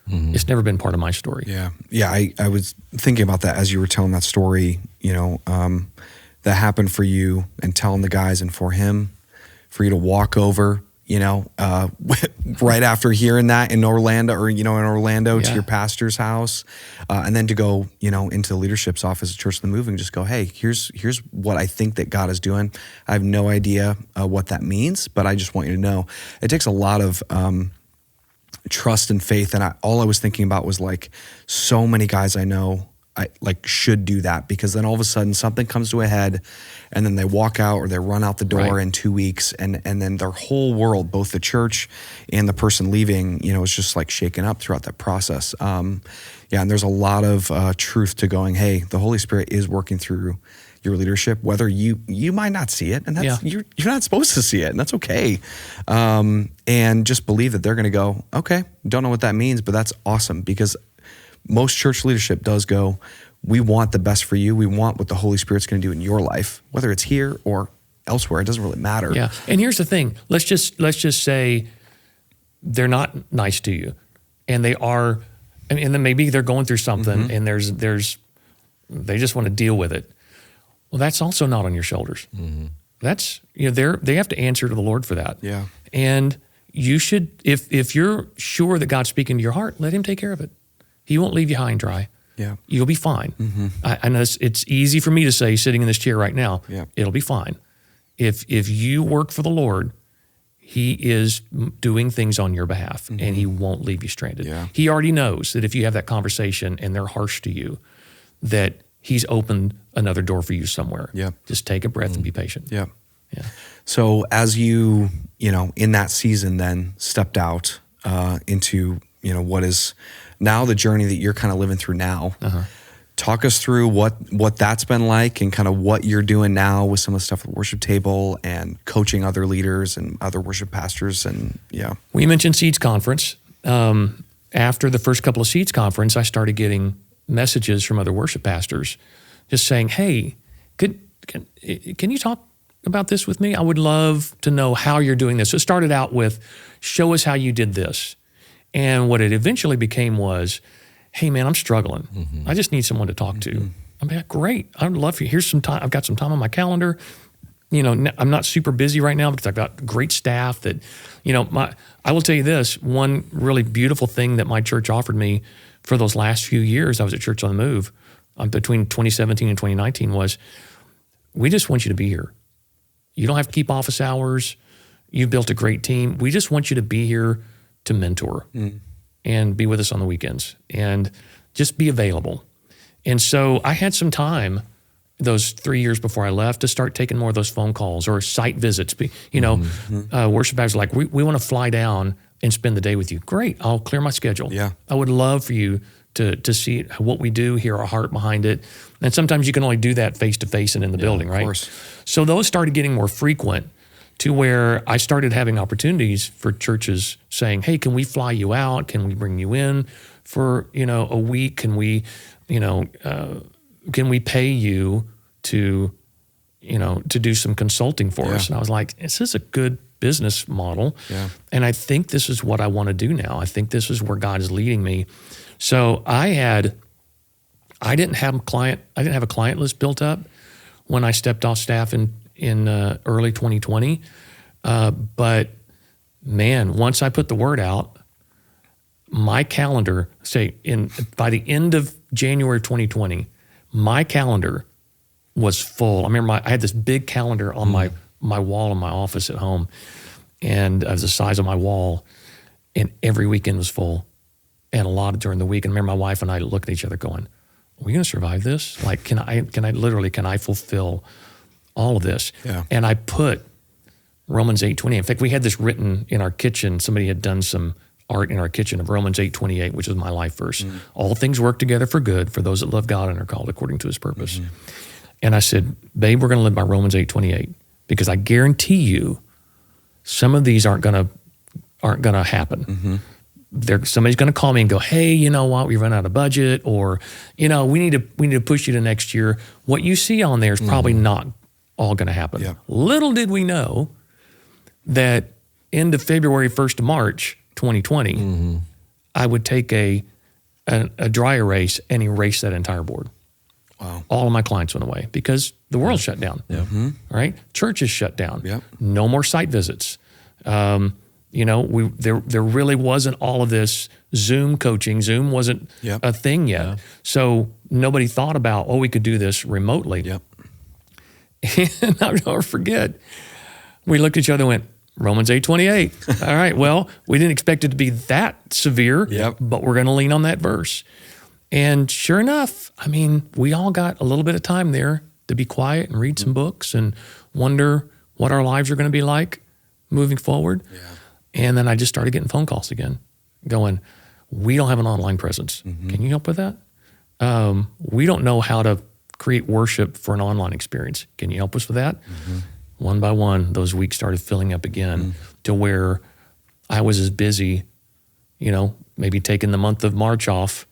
it's never been part of my story. Yeah. Yeah. I was thinking about that as you were telling that story, that happened for you, and telling the guys, and for him, for you to walk over, right after hearing that in Orlando, to Yeah. your pastor's house, and then to go, into the leadership's office at Church of the Move and just go, hey, here's what I think that God is doing. I have no idea what that means, but I just want you to know. It takes a lot of trust and faith, and all I was thinking about was like, so many guys I know should do that, because then all of a sudden something comes to a head, and then they walk out or they run out the door Right. in 2 weeks, and then their whole world, both the church and the person leaving, is just like shaken up throughout that process. And there's a lot of truth to going, hey, the Holy Spirit is working through your leadership, whether you might not see it, and that's you're not supposed to see it, and that's okay. And just believe that they're going to go, okay, don't know what that means, but that's awesome, because most church leadership does go, we want the best for you. We want what the Holy Spirit's going to do in your life, whether it's here or elsewhere. It doesn't really matter. Yeah. And here's the thing. Let's just say they're not nice to you, and they are, and then maybe they're going through something, and they just want to deal with it. Well, that's also not on your shoulders. That's, they have to answer to the Lord for that. Yeah. And you should, if you're sure that God's speaking to your heart, let him take care of it. He won't leave you high and dry. Yeah. You'll be fine. I know it's easy for me to say sitting in this chair right now, Yeah. it'll be fine. If you work for the Lord, he is doing things on your behalf, and he won't leave you stranded. Yeah. He already knows that if you have that conversation and they're harsh to you, that he's opened another door for you somewhere. Yep. Just take a breath and be patient. Yeah. Yeah. So as you, in that season then stepped out into, what is now the journey that you're kind of living through now, talk us through what that's been like, and kind of what you're doing now with some of the stuff at the worship table and coaching other leaders and other worship pastors. And We mentioned Seeds Conference. After the first couple of Seeds Conference, I started getting messages from other worship pastors just saying, hey, can you talk about this with me? I would love to know how you're doing this. So it started out with, show us how you did this. And what it eventually became was, hey man, I'm struggling. I just need someone to talk to. I'm like, great. I'd love for you. Here's some time. I've got some time on my calendar. I'm not super busy right now because I've got great staff that, I will tell you this, one really beautiful thing that my church offered me for those last few years I was at Church on the Move, between 2017 and 2019, was, we just want you to be here. You don't have to keep office hours. You've built a great team. We just want you to be here to mentor and be with us on the weekends and just be available. And so I had some time those 3 years before I left to start taking more of those phone calls or site visits. Worship pastors are like, we want to fly down and spend the day with you. Great, I'll clear my schedule. Yeah. I would love for you to see what we do, hear our heart behind it. And sometimes you can only do that face to face and in the building, right? Of course. So those started getting more frequent to where I started having opportunities for churches saying, hey, can we fly you out? Can we bring you in for, a week? Can we pay you to do some consulting for us? And I was like, this is a good business model. Yeah. And I think this is what I want to do now. I think this is where God is leading me. So I didn't have a client list built up when I stepped off staff in early 2020. But man, once I put the word out, my calendar, by the end of January 2020, my calendar was full. I remember I had this big calendar on my wall in my office at home, and it was the size of my wall, and every weekend was full, and a lot during the week. And I remember my wife and I looked at each other going, are we going to survive this? Like, can I fulfill all of this? Yeah. And I put Romans 8:28. In fact, we had this written in our kitchen. Somebody had done some art in our kitchen of Romans 8:28, which is my life verse. All things work together for good for those that love God and are called according to his purpose. And I said, babe, we're going to live by Romans 8:28 because I guarantee you some of these aren't going to happen. Somebody's going to call me and go, hey, you know what? We run out of budget, or, we need to push you to next year. What you see on there is probably not all going to happen. Yep. Little did we know that end of February, 1st of March, 2020, I would take a dry erase and erase that entire board. Wow. All of my clients went away because the world shut down. Right? Churches shut down. Yep. No more site visits. There really wasn't all of this Zoom coaching. Zoom wasn't a thing yet. Yeah. So nobody thought about, we could do this remotely. Yep. And I'll never forget, we looked at each other and went, Romans 8:28. All right, well, we didn't expect it to be that severe, but we're going to lean on that verse. And sure enough, we all got a little bit of time there to be quiet and read some books and wonder what our lives are going to be like moving forward. Yeah. And then I just started getting phone calls again going, we don't have an online presence. Can you help with that? We don't know how to create worship for an online experience. Can you help us with that? One by one, those weeks started filling up again to where I was as busy, maybe taking the month of March off,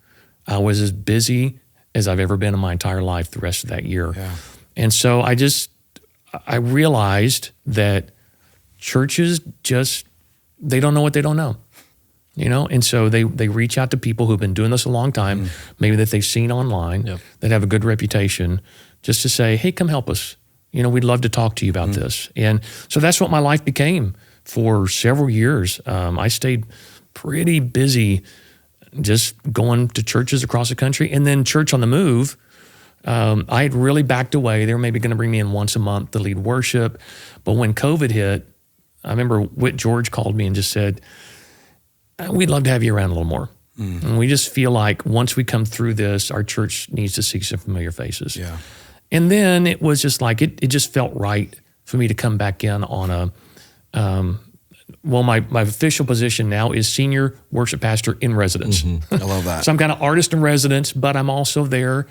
I was as busy as I've ever been in my entire life the rest of that year. Yeah. And so I realized that churches they don't know what they don't know, and so they reach out to people who've been doing this a long time, maybe that they've seen online, that have a good reputation, just to say, hey, come help us. We'd love to talk to you about this. And so that's what my life became for several years. I stayed pretty busy just going to churches across the country. And then Church on the Move, I had really backed away. They were maybe going to bring me in once a month to lead worship. But when COVID hit, I remember Whit George called me and just said, we'd love to have you around a little more. And we just feel like once we come through this, our church needs to see some familiar faces. Yeah. And then it was just like, it just felt right for me to come back in on my official position now is senior worship pastor in residence. I love that. So I'm kind of artist in residence, but I'm also there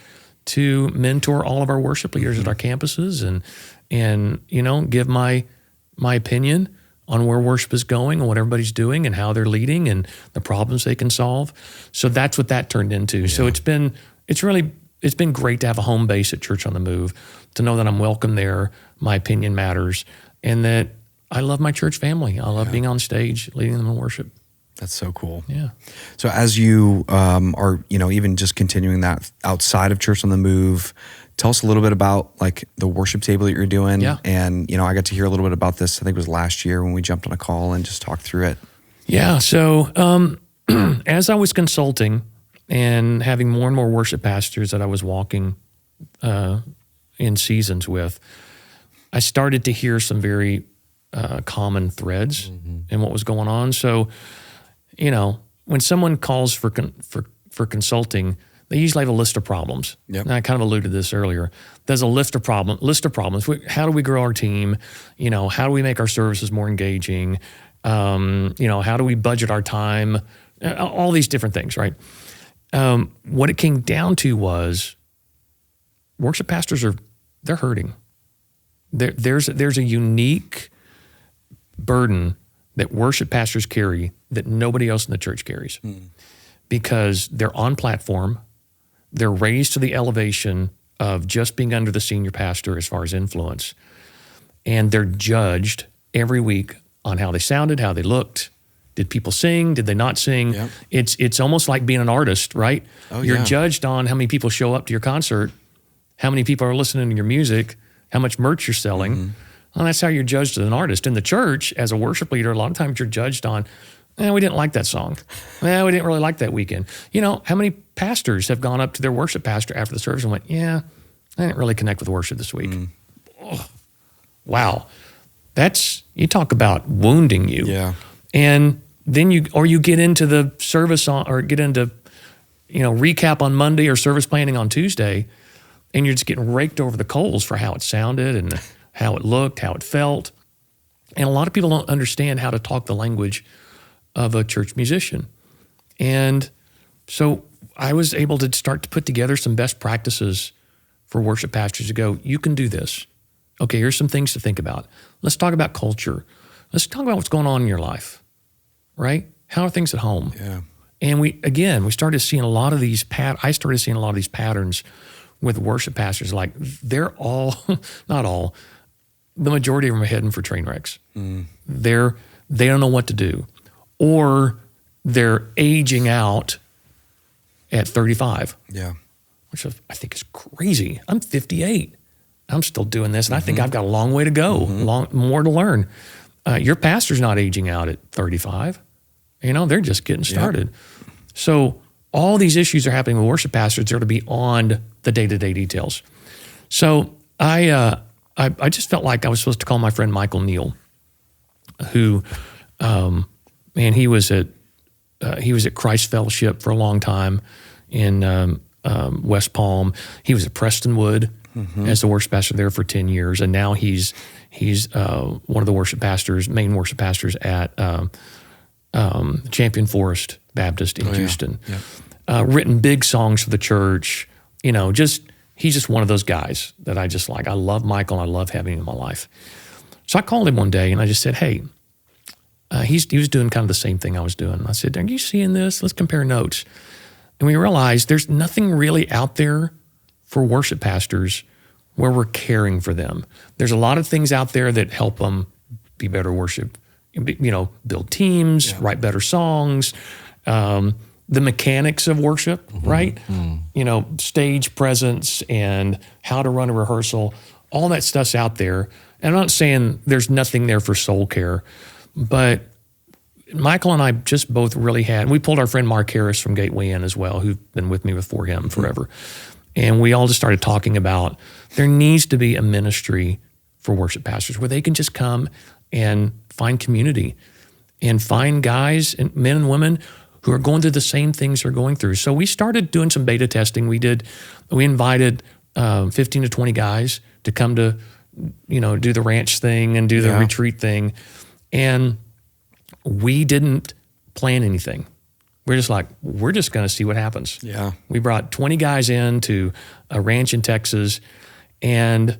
to mentor all of our worship leaders at our campuses and give my my opinion on where worship is going and what everybody's doing and how they're leading and the problems they can solve. So that's what that turned into. Yeah. So it's been great to have a home base at Church on the Move, to know that I'm welcome there, my opinion matters, and that I love my church family. I love being on stage, leading them in worship. That's so cool. Yeah. So as you are, even just continuing that outside of Church on the Move, tell us a little bit about like the worship table that you're doing. Yeah. And, I got to hear a little bit about this, I think it was last year when we jumped on a call and just talked through it. Yeah. So as I was consulting and having more and more worship pastors that I was walking in seasons with, I started to hear some very common threads in what was going on. So, when someone calls for consulting, they usually have a list of problems. Yep. And I kind of alluded to this earlier. There's a list of problems. How do we grow our team? How do we make our services more engaging? How do we budget our time? All these different things, right? what it came down to was worship pastors they're hurting. There's a unique burden that worship pastors carry that nobody else in the church carries, because they're on platform, they're raised to the elevation of just being under the senior pastor as far as influence, and they're judged every week on how they sounded, how they looked. Did people sing? Did they not sing? Yep. It's almost like being an artist, right? Oh, You're yeah. judged on how many people show up to your concert, how many people are listening to your music, how much merch you're selling. Well, that's how you're judged as an artist. In the church, as a worship leader, a lot of times you're judged on, we didn't like that song. We didn't really like that weekend. You know, how many pastors have gone up to their worship pastor after the service and went, I didn't really connect with worship this week. Oh, wow. You talk about wounding you. Yeah. And then you get into the service or get into, recap on Monday or service planning on Tuesday, and you're just getting raked over the coals for how it sounded and how it looked, how it felt. And a lot of people don't understand how to talk the language of a church musician. And so I was able to start to put together some best practices for worship pastors to go, you can do this. Okay, here's some things to think about. Let's talk about culture. Let's talk about what's going on in your life, right? How are things at home? Yeah. And we started seeing a lot of these I started seeing a lot of these patterns with worship pastors. Like they're all, not all, the majority of them are heading for train wrecks. They don't know what to do. Or they're aging out at 35. Yeah. Which I think is crazy. I'm 58. I'm still doing this, and I think I've got a long way to go, more to learn. Your pastor's not aging out at 35. They're just getting started. Yep. So all these issues are happening with worship pastors. They're to be on the day-to-day details. So I just felt like I was supposed to call my friend Michael Neal, who, he was at Christ Fellowship for a long time in West Palm. He was at Prestonwood as the worship pastor there for 10 years, and now he's one of the main worship pastors at Champion Forest Baptist in Houston. Yeah. Written big songs for the church. He's just one of those guys that I just like. I love Michael. And I love having him in my life. So I called him one day and I just said, hey, he was doing kind of the same thing I was doing. I said, are you seeing this? Let's compare notes. And we realized there's nothing really out there for worship pastors where we're caring for them. There's a lot of things out there that help them be better worship, build teams, write better songs, the mechanics of worship, right? Stage presence and how to run a rehearsal, all that stuff's out there. And I'm not saying there's nothing there for soul care, but Michael and I just both really we pulled our friend Mark Harris from Gateway Inn as well, who's been with me for him forever. And we all just started talking about there needs to be a ministry for worship pastors where they can just come and find community and find guys and men and women who are going through the same things they're going through. So we started doing some beta testing. We invited 15 to 20 guys to come to, do the ranch thing and do the retreat thing. And we didn't plan anything. We're just going to see what happens. Yeah. We brought 20 guys in to a ranch in Texas, and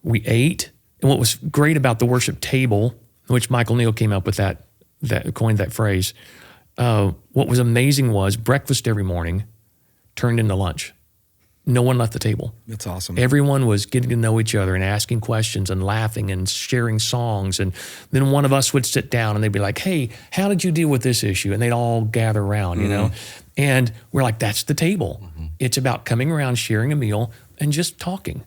we ate. And what was great about the worship table, which Michael Neal came up with that coined that phrase, what was amazing was breakfast every morning turned into lunch. No one left the table. That's awesome. Everyone was getting to know each other and asking questions and laughing and sharing songs. And then one of us would sit down and they'd be like, hey, how did you deal with this issue? And they'd all gather around, And we're like, that's the table. It's about coming around, sharing a meal, and just talking.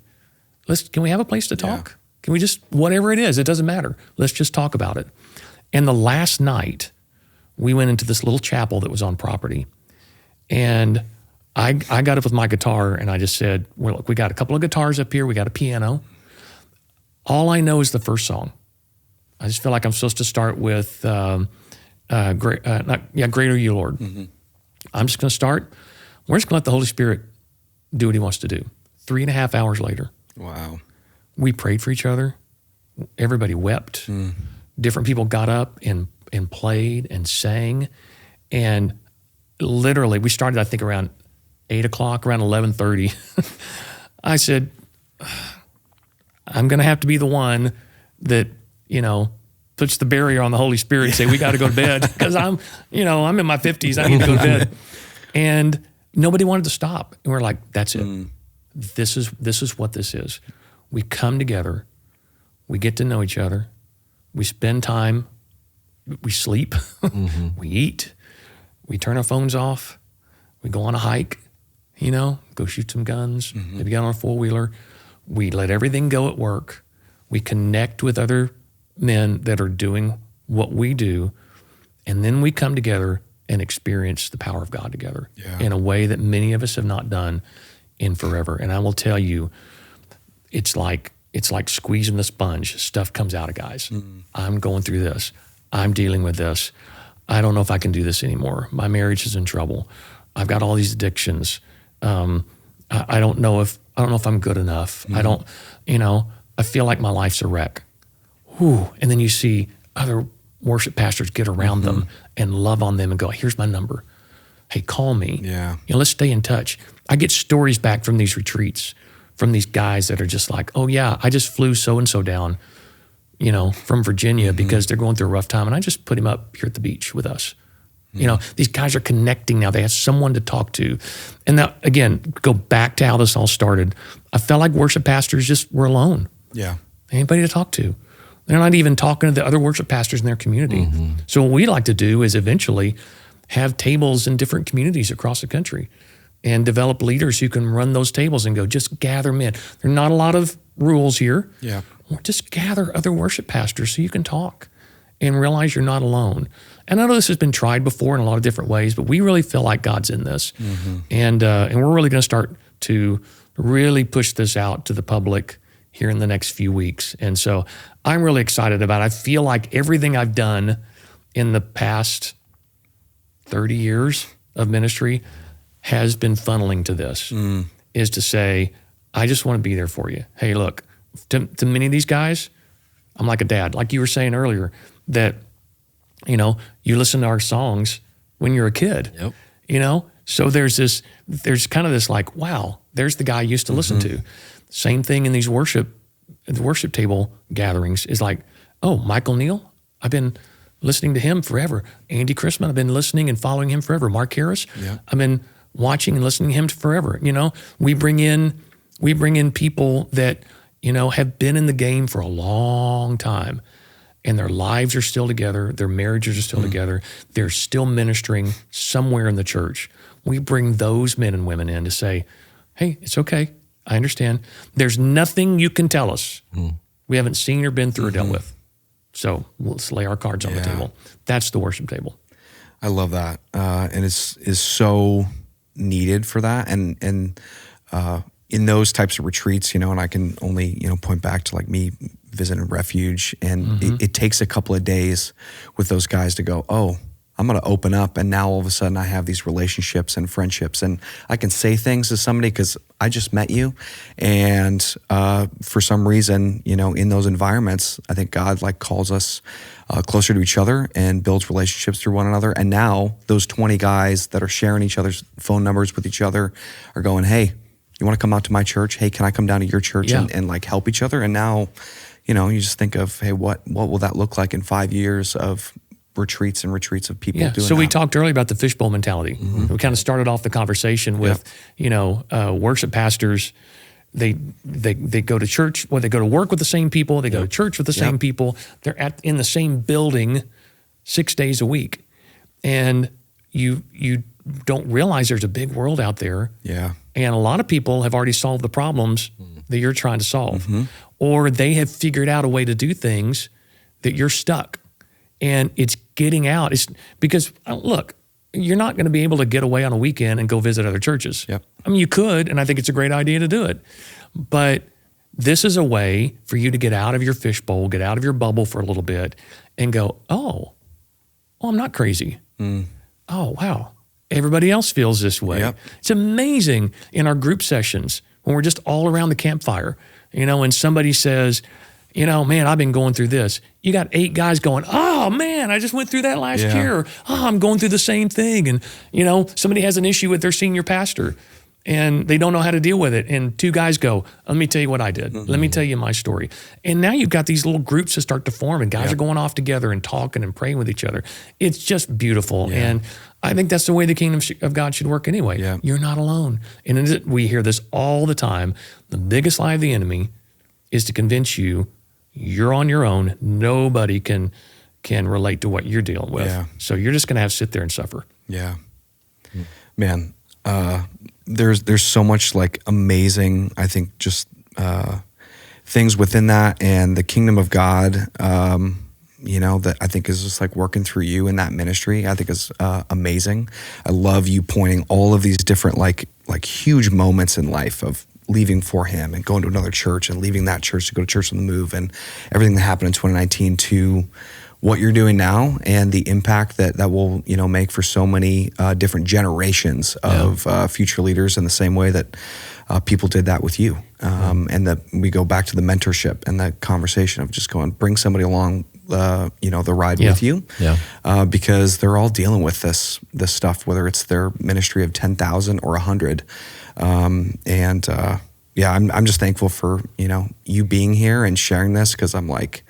Can we have a place to talk? Yeah. Can we just, whatever it is, it doesn't matter. Let's just talk about it. And the last night, we went into this little chapel that was on property. And I got up with my guitar and I just said, well, look, we got a couple of guitars up here. We got a piano. All I know is the first song. I just feel like I'm supposed to start with Great Are You, Lord. I'm just going to start. We're just going to let the Holy Spirit do what he wants to do. 3.5 hours later. Wow. We prayed for each other. Everybody wept. Different people got up and played and sang. And literally, we started, I think, around 8 o'clock, around 11:30. I said, I'm going to have to be the one that, puts the barrier on the Holy Spirit and say, we got to go to bed, because I'm in my 50s. I need to go to bed. And nobody wanted to stop. And we're like, that's it. This is what this is. We come together. We get to know each other. We spend time. We sleep. We eat. We turn our phones off. We go on a hike, go shoot some guns, maybe get on a four-wheeler. We let everything go at work. We connect with other men that are doing what we do, and then we come together and experience the power of God together in a way that many of us have not done in forever. And I will tell you, it's like squeezing the sponge. Stuff comes out of guys. I'm going through this. I'm dealing with this. I don't know if I can do this anymore. My marriage is in trouble. I've got all these addictions. I don't know if I'm good enough. I don't, I feel like my life's a wreck. Whew. And then you see other worship pastors get around them and love on them and go, here's my number. Hey, call me. Yeah. Let's stay in touch. I get stories back from these retreats from these guys that are just like, oh yeah, I just flew so-and-so down, from Virginia because they're going through a rough time. And I just put him up here at the beach with us. These guys are connecting now. They have someone to talk to. And now, again, go back to how this all started. I felt like worship pastors just were alone. Yeah. Anybody to talk to. They're not even talking to the other worship pastors in their community. So what we like to do is eventually have tables in different communities across the country and develop leaders who can run those tables and go, just gather men. There are not a lot of rules here. Yeah. Just gather other worship pastors so you can talk and realize you're not alone. And I know this has been tried before in a lot of different ways, but we really feel like God's in this. And we're really going to start to really push this out to the public here in the next few weeks. And so I'm really excited about it. I feel like everything I've done in the past 30 years of ministry has been funneling to this, is to say, I just want to be there for you. Hey, look, to many of these guys, I'm like a dad. Like you were saying earlier, that, you listen to our songs when you're a kid, So there's kind of this like, wow, there's the guy I used to listen to. Same thing in these the worship table gatherings is like, oh, Michael Neal, I've been listening to him forever. Andy Chrisman, I've been listening and following him forever. Mark Harris, I've been watching and listening to him forever. We bring in people that, have been in the game for a long time, and their lives are still together. Their marriages are still together. They're still ministering somewhere in the church. We bring those men and women in to say, hey, it's okay. I understand. There's nothing you can tell us we haven't seen or been through or dealt with. So let's lay our cards on the table. That's the worship table. I love that. And is so needed for that. And in those types of retreats, and I can only, point back to like me visiting Refuge, and it takes a couple of days with those guys to go, oh, I'm going to open up, and now all of a sudden I have these relationships and friendships, and I can say things to somebody because I just met you, and for some reason, in those environments, I think God calls us closer to each other and builds relationships through one another. And now those 20 guys that are sharing each other's phone numbers with each other are going, hey, you want to come out to my church? Hey, can I come down to your church and help each other? And now, you just think of, hey, what will that look like in 5 years of retreats and retreats of people doing that? So we talked earlier about the fishbowl mentality. We kind of started off the conversation with, worship pastors. They go to church, they go to work with the same people. They go to church with the same people. They're in the same building 6 days a week, and you don't realize there's a big world out there. Yeah, and a lot of people have already solved the problems that you're trying to solve, or they have figured out a way to do things that you're stuck. And it's getting out. It's because, look, you're not going to be able to get away on a weekend and go visit other churches. Yep. I mean, you could, and I think it's a great idea to do it. But this is a way for you to get out of your fishbowl, get out of your bubble for a little bit, and go, oh, I'm not crazy. Oh, wow. Everybody else feels this way. Yep. It's amazing in our group sessions when we're just all around the campfire, and somebody says, man, I've been going through this. You got 8 guys going, oh man, I just went through that last year. Oh, I'm going through the same thing. And, somebody has an issue with their senior pastor and they don't know how to deal with it. And 2 guys go, let me tell you what I did. Let me tell you my story. And now you've got these little groups that start to form and guys are going off together and talking and praying with each other. It's just beautiful. Yeah. And I think that's the way the kingdom of God should work anyway. Yeah. You're not alone. And we hear this all the time. The biggest lie of the enemy is to convince you you're on your own. Nobody can relate to what you're dealing with. Yeah. So you're just going to have to sit there and suffer. Yeah. Man, there's so much like amazing, I think, just things within that, and the kingdom of God, that I think is just like working through you in that ministry, I think is amazing. I love you pointing all of these different like huge moments in life of leaving for him and going to another church and leaving that church to go to Church on the Move and everything that happened in 2019 to what you're doing now and the impact that will, make for so many different generations of future leaders in the same way that people did that with you. And that we go back to the mentorship and the conversation of just going, bring somebody along, the ride with you, because they're all dealing with this stuff, whether it's their ministry of 10,000 or 100. I'm just thankful for, you being here and sharing this, because I'm like,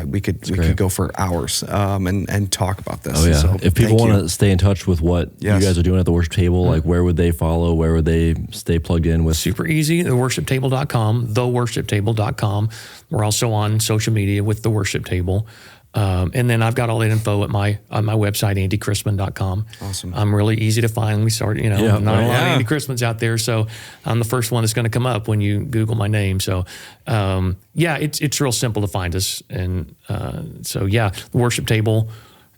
we could go for hours and talk about this. Oh yeah. So, if people want to stay in touch with what you guys are doing at the worship table, like where would they follow? Where would they stay plugged in with? Super easy. Theworshiptable.com, theworshiptable.com. We're also on social media with The Worship Table. And then I've got all that info on my website, andychrisman.com. Awesome. I'm really easy to find. We started, not a lot of Andy Chrismans out there, so I'm the first one that's going to come up when you Google my name. So, it's real simple to find us. And The Worship Table,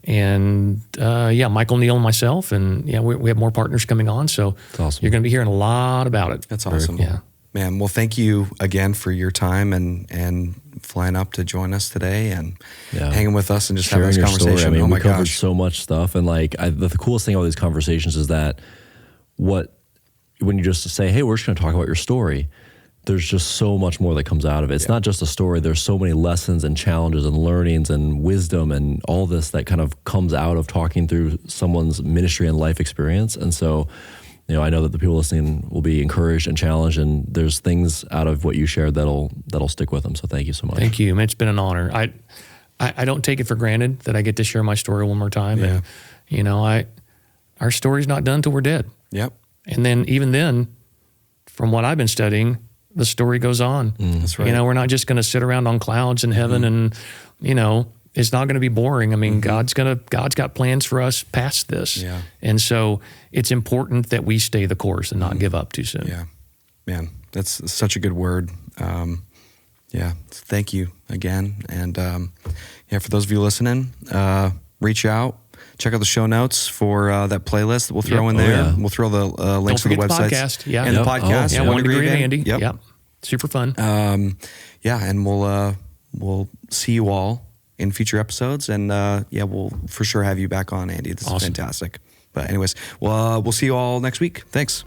and Michael Neal and myself, and we have more partners coming on. So awesome. You're going to be hearing a lot about it. That's awesome. Cool. Yeah. Man, well, thank you again for your time and flying up to join us today and hanging with us and just having this conversation. Story. I mean, we covered so much stuff, and the coolest thing about these conversations is that when you just say, "Hey, we're just going to talk about your story," there's just so much more that comes out of it. It's not just a story. There's so many lessons and challenges and learnings and wisdom and all this that kind of comes out of talking through someone's ministry and life experience, and so. I know that the people listening will be encouraged and challenged, and there's things out of what you shared that'll stick with them. So thank you so much. Thank you. It's been an honor. I don't take it for granted that I get to share my story one more time. Yeah. And, our story's not done till we're dead. Yep. And then even then, from what I've been studying, the story goes on. That's right. We're not just going to sit around on clouds in heaven and, it's not going to be boring. I mean, God's got plans for us past this. Yeah. And so it's important that we stay the course and not give up too soon. Yeah. Man, that's such a good word. Thank you again. And for those of you listening, reach out. Check out the show notes for that playlist that we'll throw in there. Yeah. We'll throw the links to the websites. Podcast. Yeah. And the podcast. 1 Degree of Andy. Yep. Yep. Super fun. And we'll see you all in future episodes, and we'll for sure have you back on, Andy. This is fantastic. But anyways, we'll see you all next week. Thanks.